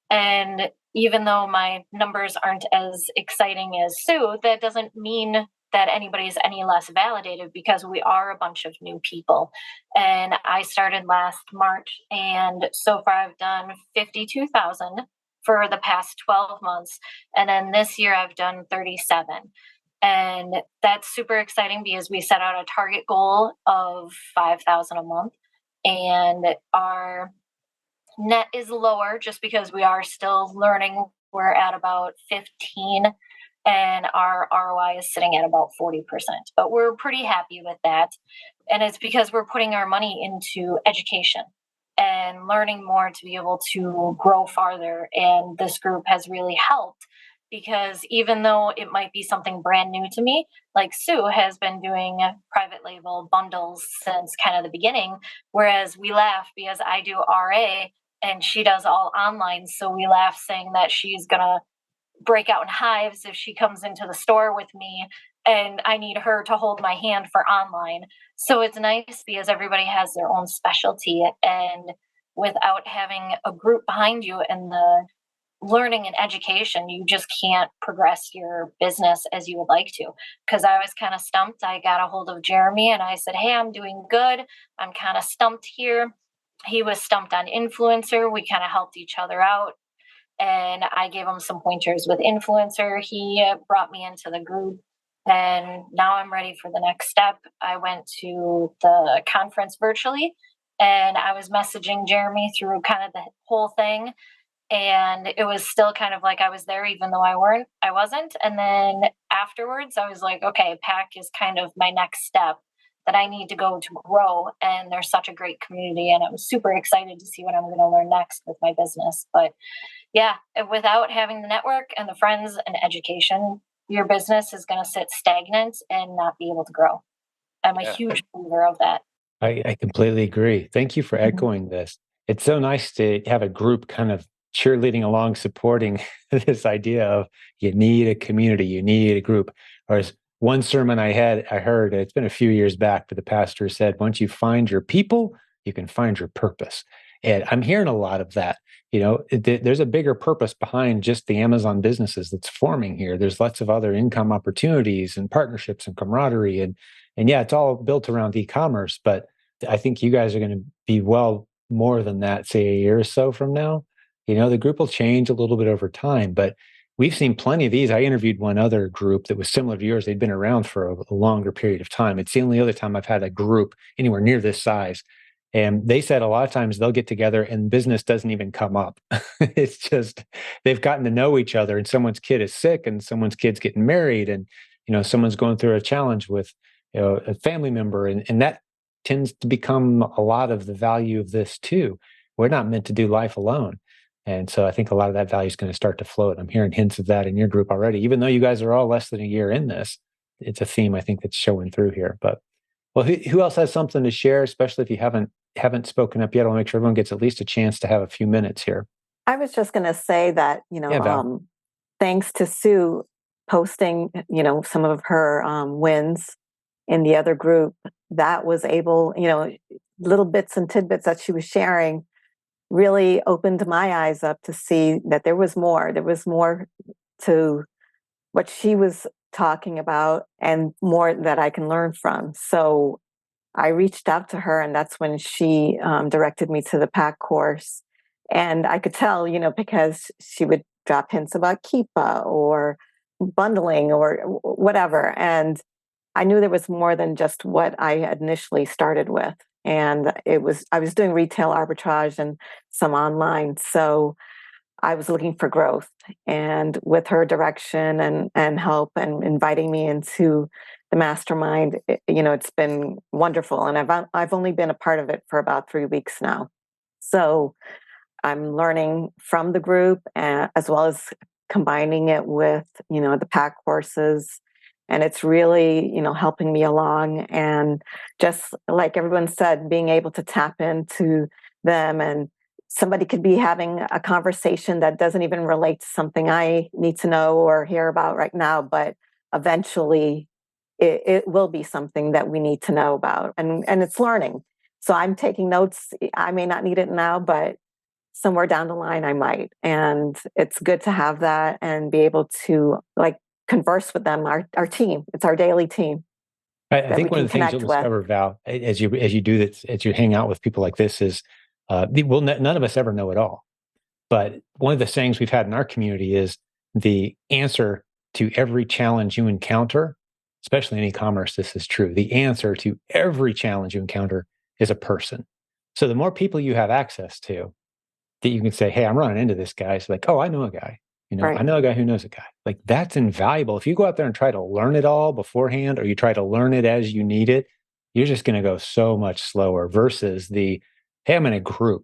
And even though my numbers aren't as exciting as Sue, that doesn't mean that anybody's any less validated, because we are a bunch of new people. And I started last March, and so far I've done 52,000 for the past 12 months. And then this year I've done 37. And that's super exciting because we set out a target goal of 5,000 a month. And our net is lower just because we are still learning. We're at about 15 and our ROI is sitting at about 40%. But we're pretty happy with that. And it's because we're putting our money into education and learning more to be able to grow farther. And this group has really helped, because even though it might be something brand new to me, like Sue has been doing private label bundles since kind of the beginning, whereas we laugh because I do RA and she does all online. So we laugh saying that she's going to break out in hives if she comes into the store with me and I need her to hold my hand for online. So it's nice because everybody has their own specialty, and without having a group behind you and the learning and education, you just can't progress your business as you would like to. Because I was kind of stumped. I got a hold of Jeremy and I said, hey, I'm doing good. I'm kind of stumped here. He was stumped on influencer. We kind of helped each other out. And I gave him some pointers with influencer. He brought me into the group. And now I'm ready for the next step. I went to the conference virtually, and I was messaging Jeremy through kind of the whole thing. And it was still kind of like I was there, even though I wasn't. And then afterwards, I was like, okay, PAC is kind of my next step that I need to go to grow. And there's such a great community, and I'm super excited to see what I'm going to learn next with my business. But yeah, without having the network and the friends and education, your business is going to sit stagnant and not be able to grow. I'm a huge believer of that. I completely agree. Thank you for echoing this. It's so nice to have a group kind of cheerleading along, supporting this idea of you need a community, you need a group. Or as one sermon I heard, it's been a few years back, but the pastor said, once you find your people, you can find your purpose. And I'm hearing a lot of that. There's a bigger purpose behind just the Amazon businesses that's forming here. There's lots of other income opportunities and partnerships and camaraderie. And yeah, it's all built around e-commerce, but I think you guys are going to be well more than that, say a year or so from now. The group will change a little bit over time, but we've seen plenty of these. I interviewed one other group that was similar to yours. They'd been around for a longer period of time. It's the only other time I've had a group anywhere near this size. And they said a lot of times they'll get together and business doesn't even come up. It's just they've gotten to know each other, and someone's kid is sick and someone's kid's getting married, and someone's going through a challenge with a family member, and that tends to become a lot of the value of this too. We're not meant to do life alone. And so I think a lot of that value is going to start to float. I'm hearing hints of that in your group already, even though you guys are all less than a year in this. It's a theme I think that's showing through here. But well, who else has something to share, especially if you haven't spoken up yet? I'll make sure everyone gets at least a chance to have a few minutes here. I was just going to say that, thanks to Sue posting, some of her wins in the other group, that was able, little bits and tidbits that she was sharing really opened my eyes up to see that there was more. There was more to what she was talking about and more that I can learn from. So I reached out to her, and that's when she directed me to the PAC course. And I could tell, because she would drop hints about Keepa or bundling or whatever. And I knew there was more than just what I had initially started with. And I was doing retail arbitrage and some online. So I was looking for growth, and with her direction and help and inviting me into the mastermind, it's been wonderful. And I've only been a part of it for about 3 weeks now. So I'm learning from the group, as well as combining it with, the PAC courses. And it's really, helping me along. And just like everyone said, being able to tap into them, and somebody could be having a conversation that doesn't even relate to something I need to know or hear about right now, but eventually it will be something that we need to know about. And it's learning. So I'm taking notes. I may not need it now, but somewhere down the line I might. And it's good to have that and be able to converse with them, our team. It's our daily team. I think one of the things you'll discover, Val, as you do this, as you hang out with people like this, is none of us ever know it all. But one of the sayings we've had in our community is the answer to every challenge you encounter, especially in e-commerce, this is true. The answer to every challenge you encounter is a person. So the more people you have access to, that you can say, hey, I'm running into this guy. It's like, oh, I know a guy. Right. I know a guy who knows a guy. Like, that's invaluable. If you go out there and try to learn it all beforehand, or you try to learn it as you need it, you're just going to go so much slower versus hey, I'm in a group.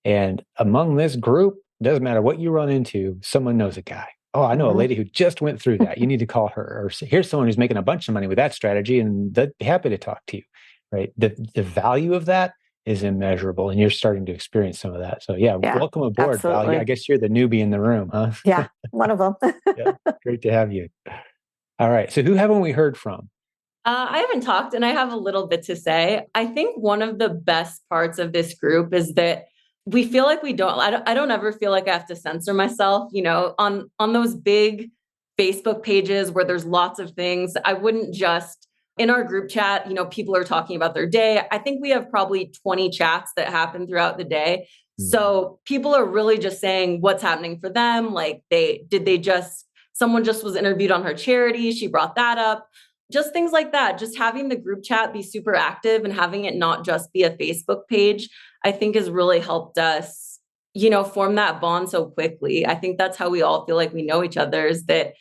And among this group, doesn't matter what you run into, someone knows a guy. Oh, I know a lady who just went through that. You need to call her. Or here's someone who's making a bunch of money with that strategy, and they'd be happy to talk to you. Right. The value of that is immeasurable, and you're starting to experience some of that. So yeah, welcome aboard, absolutely. Val. I guess you're the newbie in the room, huh? Yeah, one of them. Yeah, great to have you. All right. So who haven't we heard from? I haven't talked, and I have a little bit to say. I think one of the best parts of this group is that we feel like I don't ever feel like I have to censor myself, on those big Facebook pages where there's lots of things. I wouldn't just, in our group chat, people are talking about their day. I think we have probably 20 chats that happen throughout the day. So people are really just saying what's happening for them. Like someone just was interviewed on her charity. She brought that up. Just things like that. Just having the group chat be super active and having it not just be a Facebook page, I think has really helped us, form that bond so quickly. I think that's how we all feel like we know each other, is that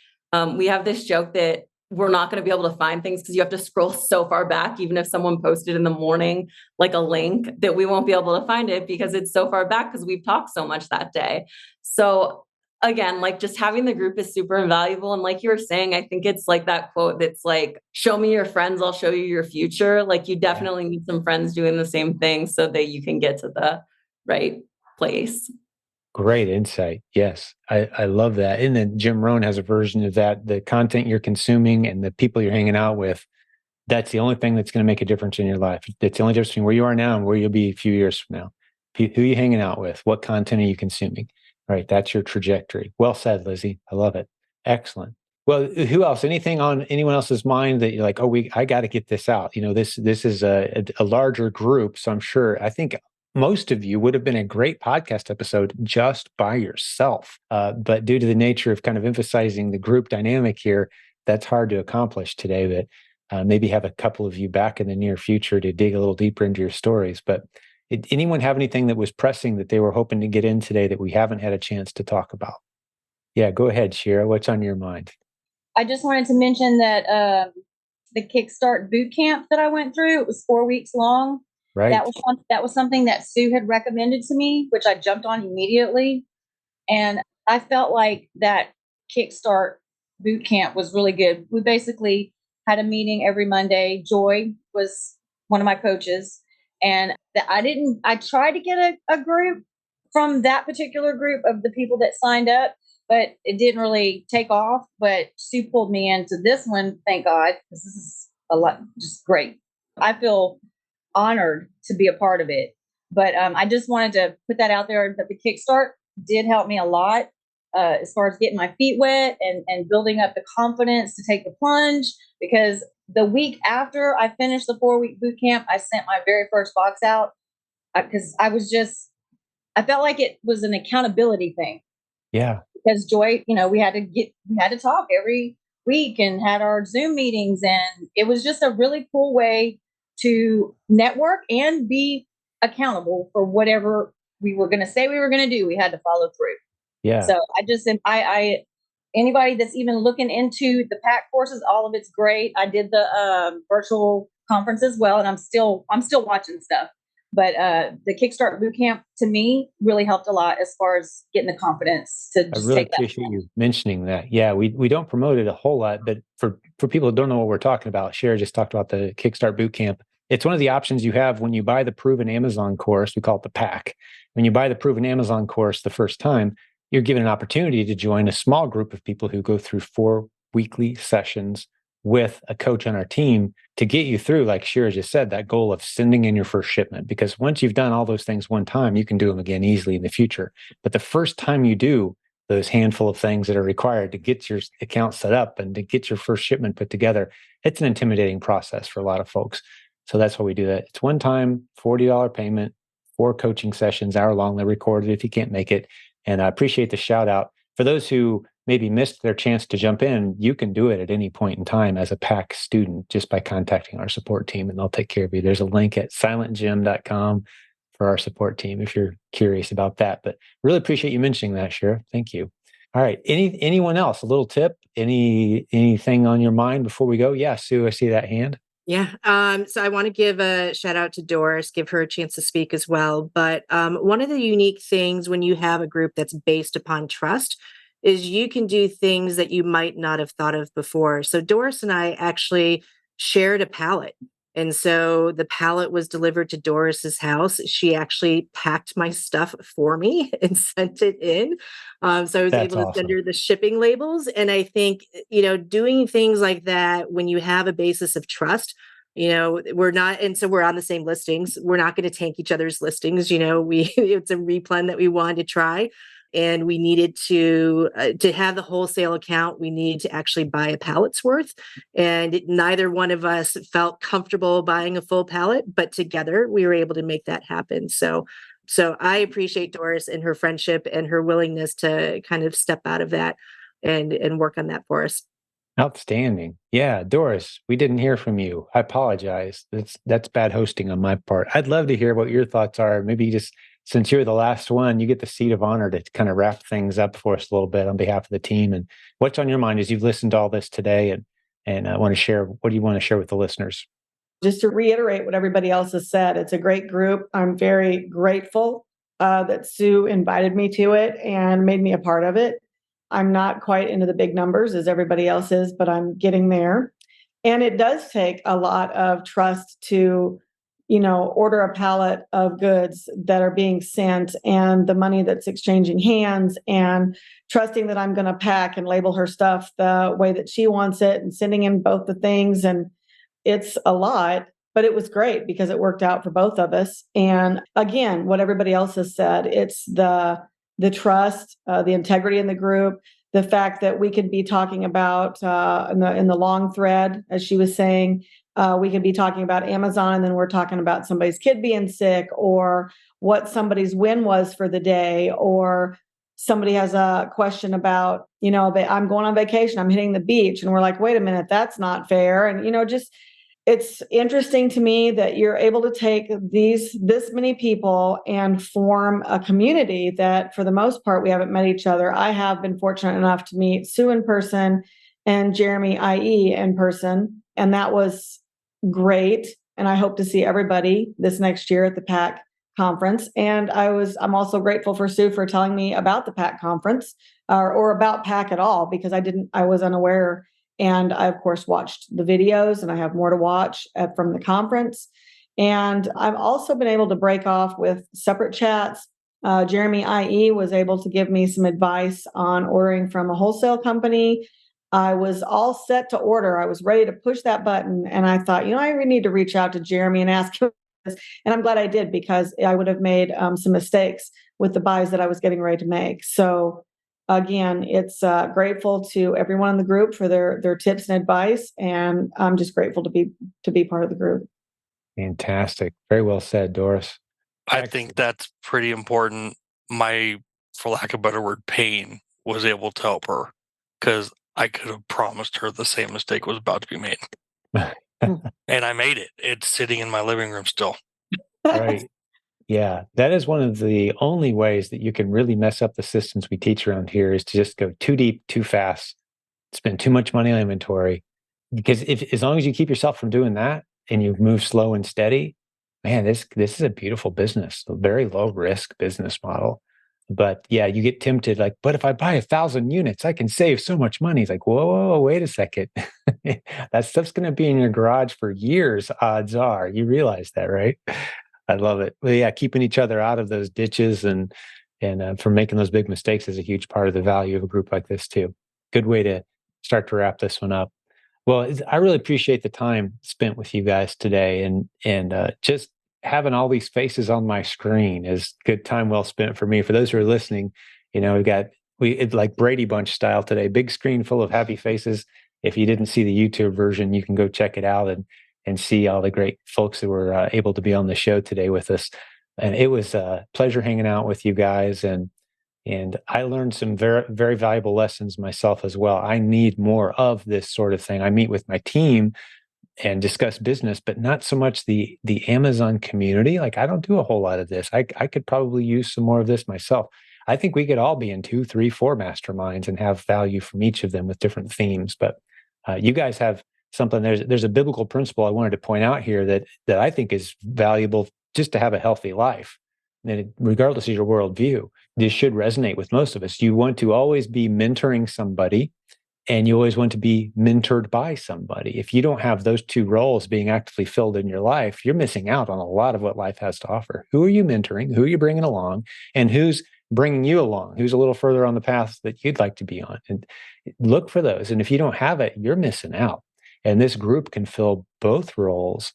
we have this joke that we're not going to be able to find things because you have to scroll so far back, even if someone posted in the morning, like a link, that we won't be able to find it because it's so far back because we've talked so much that day. So again, just having the group is super invaluable. And like you were saying, I think it's like that quote that's like, show me your friends, I'll show you your future. Like, you definitely need some friends doing the same thing so that you can get to the right place. Great insight. Yes, I love that. And then Jim Rohn has a version of that. The content you're consuming and the people you're hanging out with, that's the only thing that's going to make a difference in your life. It's the only difference between where you are now and where you'll be a few years from now. Who are you hanging out with? What content are you consuming? Right, that's your trajectory. Well said, Lizzie. I love it. Excellent. Well, who else? Anything on anyone else's mind that you're like, oh, I got to get this out? This is a larger group, so I think most of you would have been a great podcast episode just by yourself. But due to the nature of kind of emphasizing the group dynamic here, that's hard to accomplish today. But maybe have a couple of you back in the near future to dig a little deeper into your stories. But anyone have anything that was pressing that they were hoping to get in today that we haven't had a chance to talk about? Yeah, go ahead, Shira. What's on your mind? I just wanted to mention that the Kickstart boot camp that I went through, it was 4 weeks long. Right. That was something that Sue had recommended to me, which I jumped on immediately. And I felt like that Kickstart boot camp was really good. We basically had a meeting every Monday. Joy was one of my coaches. And I tried to get a group from that particular group of the people that signed up, but it didn't really take off. But Sue pulled me into this one, thank God, because this is just great. I feel honored to be a part of it. But I just wanted to put that out there that the Kickstart did help me a lot as far as getting my feet wet and building up the confidence to take the plunge. Because the week after I finished the 4-week boot camp, I sent my very first box out because I felt like it was an accountability thing. Yeah. Because Joy, we had to talk every week and had our Zoom meetings, and it was just a really cool way to network and be accountable for whatever we were going to say we were going to do. We had to follow through. Yeah. So I anybody that's even looking into the PAC courses, all of it's great. I did the virtual conference as well, and I'm still watching stuff. But the Kickstart Bootcamp to me really helped a lot as far as getting the confidence to just I really take that. appreciate you mentioning that. Yeah, we don't promote it a whole lot, but for people who don't know what we're talking about, Shara just talked about the Kickstart Bootcamp. It's one of the options you have when you buy the Proven Amazon course. We call it the PAC. When you buy the Proven Amazon course the first time, you're given an opportunity to join a small group of people who go through 4 weekly sessions with a coach on our team to get you through, like Shira just said, that goal of sending in your first shipment. Because once you've done all those things one time, you can do them again easily in the future. But the first time you do those handful of things that are required to get your account set up and to get your first shipment put together, it's an intimidating process for a lot of folks. So that's why we do that. It's one time, $40 payment, 4 coaching sessions, hour long. They're recorded if you can't make it. And I appreciate the shout out. For those who maybe missed their chance to jump in, you can do it at any point in time as a PAC student just by contacting our support team, and they'll take care of you. There's a link at silentjimdotcom for our support team if you're curious about that. But really appreciate you mentioning that, Shara. Thank you. All right. Anyone else? A little tip? Anything on your mind before we go? Yeah, Sue, I see that hand. Yeah. So I want to give a shout out to Doris, give her a chance to speak as well. But one of the unique things when you have a group that's based upon trust is you can do things that you might not have thought of before. So Doris and I actually shared a pallet. And so the pallet was delivered to Doris's house. She actually packed my stuff for me and sent it in. So I was That's able to send awesome. her the shipping labels. And I think, doing things like that when you have a basis of trust, we're not, and so we're on the same listings. We're not going to tank each other's listings. It's a replen that we wanted to try. And we needed to have the wholesale account. We needed to actually buy a pallet's worth, and neither one of us felt comfortable buying a full pallet. But together, we were able to make that happen. So I appreciate Doris and her friendship and her willingness to kind of step out of that and work on that for us. Outstanding. Yeah, Doris, we didn't hear from you. I apologize. That's bad hosting on my part. I'd love to hear what your thoughts are. Maybe just since you're the last one, you get the seat of honor to kind of wrap things up for us a little bit on behalf of the team. And what's on your mind as you've listened to all this today, and I want to share, what do you want to share with the listeners? Just to reiterate what everybody else has said, it's a great group. I'm very grateful that Sue invited me to it and made me a part of it. I'm not quite into the big numbers as everybody else is, but I'm getting there. And it does take a lot of trust to, order a pallet of goods that are being sent and the money that's exchanging hands, and trusting that I'm going to pack and label her stuff the way that she wants it and sending in both the things. And it's a lot, but it was great because it worked out for both of us. And again, what everybody else has said, it's the trust, the integrity in the group, the fact that we could be talking about in the long thread, as she was saying, we could be talking about Amazon, and then we're talking about somebody's kid being sick, or what somebody's win was for the day, or somebody has a question about, I'm going on vacation, I'm hitting the beach, and we're like, wait a minute, that's not fair. And just it's interesting to me that you're able to take this many people and form a community that, for the most part, we haven't met each other. I have been fortunate enough to meet Sue in person and Jeremy IE in person, and that was great. And I hope to see everybody this next year at the PAC conference. And I'm also grateful for Sue for telling me about the PAC conference or about PAC at all, because I was unaware. And I, of course, watched the videos, and I have more to watch from the conference. And I've also been able to break off with separate chats. Jeremy IE was able to give me some advice on ordering from a wholesale company. I was all set to order. I was ready to push that button. And I thought, I really need to reach out to Jeremy and ask him And I'm glad I did, because I would have made some mistakes with the buys that I was getting ready to make. So again, it's grateful to everyone in the group for their tips and advice. And I'm just grateful to be part of the group. Fantastic. Very well said, Doris. I think that's pretty important. My, for lack of a better word, pain was able to help her, because I could have promised her the same mistake was about to be made. And I made it. It's sitting in my living room still. Right. Yeah. That is one of the only ways that you can really mess up the systems we teach around here, is to just go too deep, too fast, spend too much money on inventory. Because as long as you keep yourself from doing that and you move slow and steady, man, this is a beautiful business, a very low risk business model. But yeah, you get tempted, like, but if I buy 1,000 units, I can save so much money. It's like, whoa, wait a second. That stuff's going to be in your garage for years, odds are. You realize that, right? I love it. Well, yeah, keeping each other out of those ditches and from making those big mistakes is a huge part of the value of a group like this too. Good way to start to wrap this one up. Well, I really appreciate the time spent with you guys today, and just having all these faces on my screen is good time well spent for me. For those who are listening, it's like Brady Bunch style today, big screen full of happy faces. If you didn't see the YouTube version, you can go check it out and see all the great folks that were able to be on the show today with us. And it was a pleasure hanging out with you guys, and I learned some very, very valuable lessons myself as well. I need more of this sort of thing. I meet with my team and discuss business, but not so much the Amazon community. Like, I don't do a whole lot of this. I could probably use some more of this myself. I think we could all be in 2, 3, 4 masterminds and have value from each of them with different themes. But you guys have something. There's a biblical principle I wanted to point out here that I think is valuable just to have a healthy life. And regardless of your worldview, this should resonate with most of us. You want to always be mentoring somebody, and you always want to be mentored by somebody. If you don't have those two roles being actively filled in your life, you're missing out on a lot of what life has to offer. Who are you mentoring? Who are you bringing along? And who's bringing you along? Who's a little further on the path that you'd like to be on? And look for those. And if you don't have it, you're missing out. And this group can fill both roles.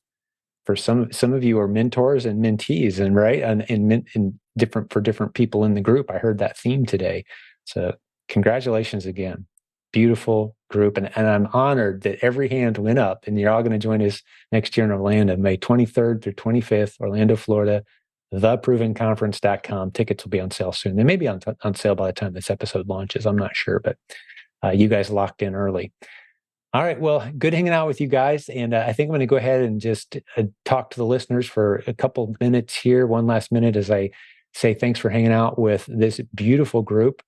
For some of you are mentors and mentees, and right, and different for different people in the group. I heard that theme today. So congratulations again. Beautiful group. And I'm honored that every hand went up, and you're all going to join us next year in Orlando, May 23rd through 25th, Orlando, Florida, theprovenconference.com. Tickets will be on sale soon. They may be on sale by the time this episode launches. I'm not sure, but you guys locked in early. All right. Well, good hanging out with you guys. And I think I'm going to go ahead and just talk to the listeners for a couple minutes here, one last minute, as I say thanks for hanging out with this beautiful group,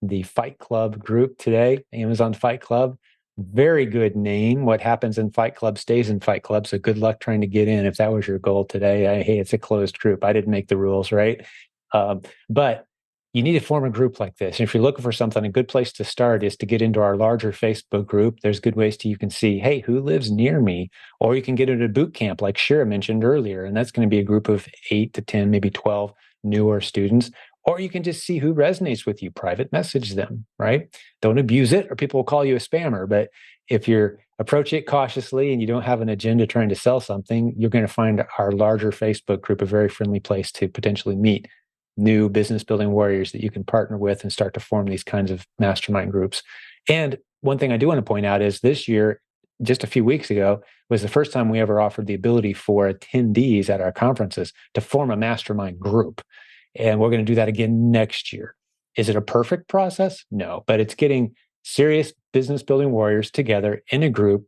the Fight Club group today, Amazon Fight Club. Very good name. What happens in Fight Club stays in Fight Club. So good luck trying to get in if that was your goal today. Hey, it's a closed group. I didn't make the rules, right? But you need to form a group like this. And if you're looking for something, a good place to start is to get into our larger Facebook group. There's good ways you can see, hey, who lives near me? Or you can get into a boot camp like Shira mentioned earlier. And that's going to be a group of 8 to 10, maybe 12 newer students. Or you can just see who resonates with you, private message them, right? Don't abuse it, or people will call you a spammer. But if you approach it cautiously and you don't have an agenda trying to sell something, you're going to find our larger Facebook group a very friendly place to potentially meet new business building warriors that you can partner with and start to form these kinds of mastermind groups. And one thing I do want to point out is this year, just a few weeks ago, was the first time we ever offered the ability for attendees at our conferences to form a mastermind group. And we're going to do that again next year. Is it a perfect process? No, but it's getting serious business building warriors together in a group.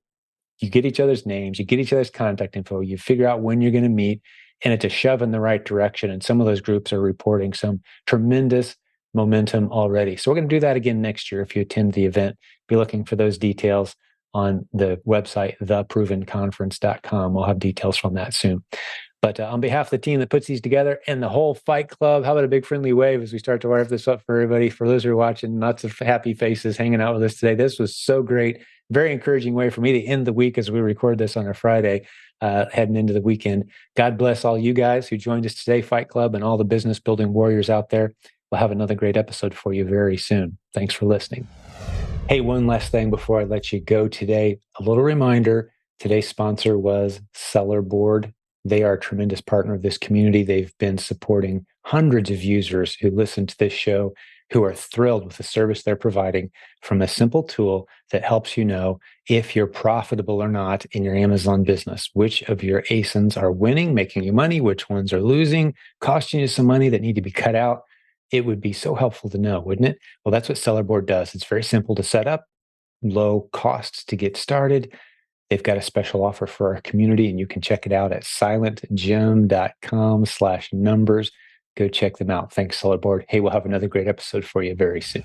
You get each other's names, you get each other's contact info, you figure out when you're going to meet, and it's a shove in the right direction. And some of those groups are reporting some tremendous momentum already. So we're going to do that again next year. If you attend the event, be looking for those details on the website, theprovenconference.com. We'll have details from that soon. But on behalf of the team that puts these together and the whole Fight Club, how about a big friendly wave as we start to wrap this up for everybody? For those who are watching, lots of happy faces hanging out with us today. This was so great. Very encouraging way for me to end the week as we record this on a Friday, heading into the weekend. God bless all you guys who joined us today, Fight Club, and all the business building warriors out there. We'll have another great episode for you very soon. Thanks for listening. Hey, one last thing before I let you go today. A little reminder, today's sponsor was Seller Board. They are a tremendous partner of this community. They've been supporting hundreds of users who listen to this show, who are thrilled with the service they're providing, from a simple tool that helps you know if you're profitable or not in your Amazon business, which of your ASINs are winning, making you money, which ones are losing, costing you some money that need to be cut out. It would be so helpful to know, wouldn't it? Well, that's what Seller Board does. It's very simple to set up, low costs to get started. They've got a special offer for our community, and you can check it out at silentjimdotcom/numbers. Go check them out. Thanks, Seller Board. Hey, we'll have another great episode for you very soon.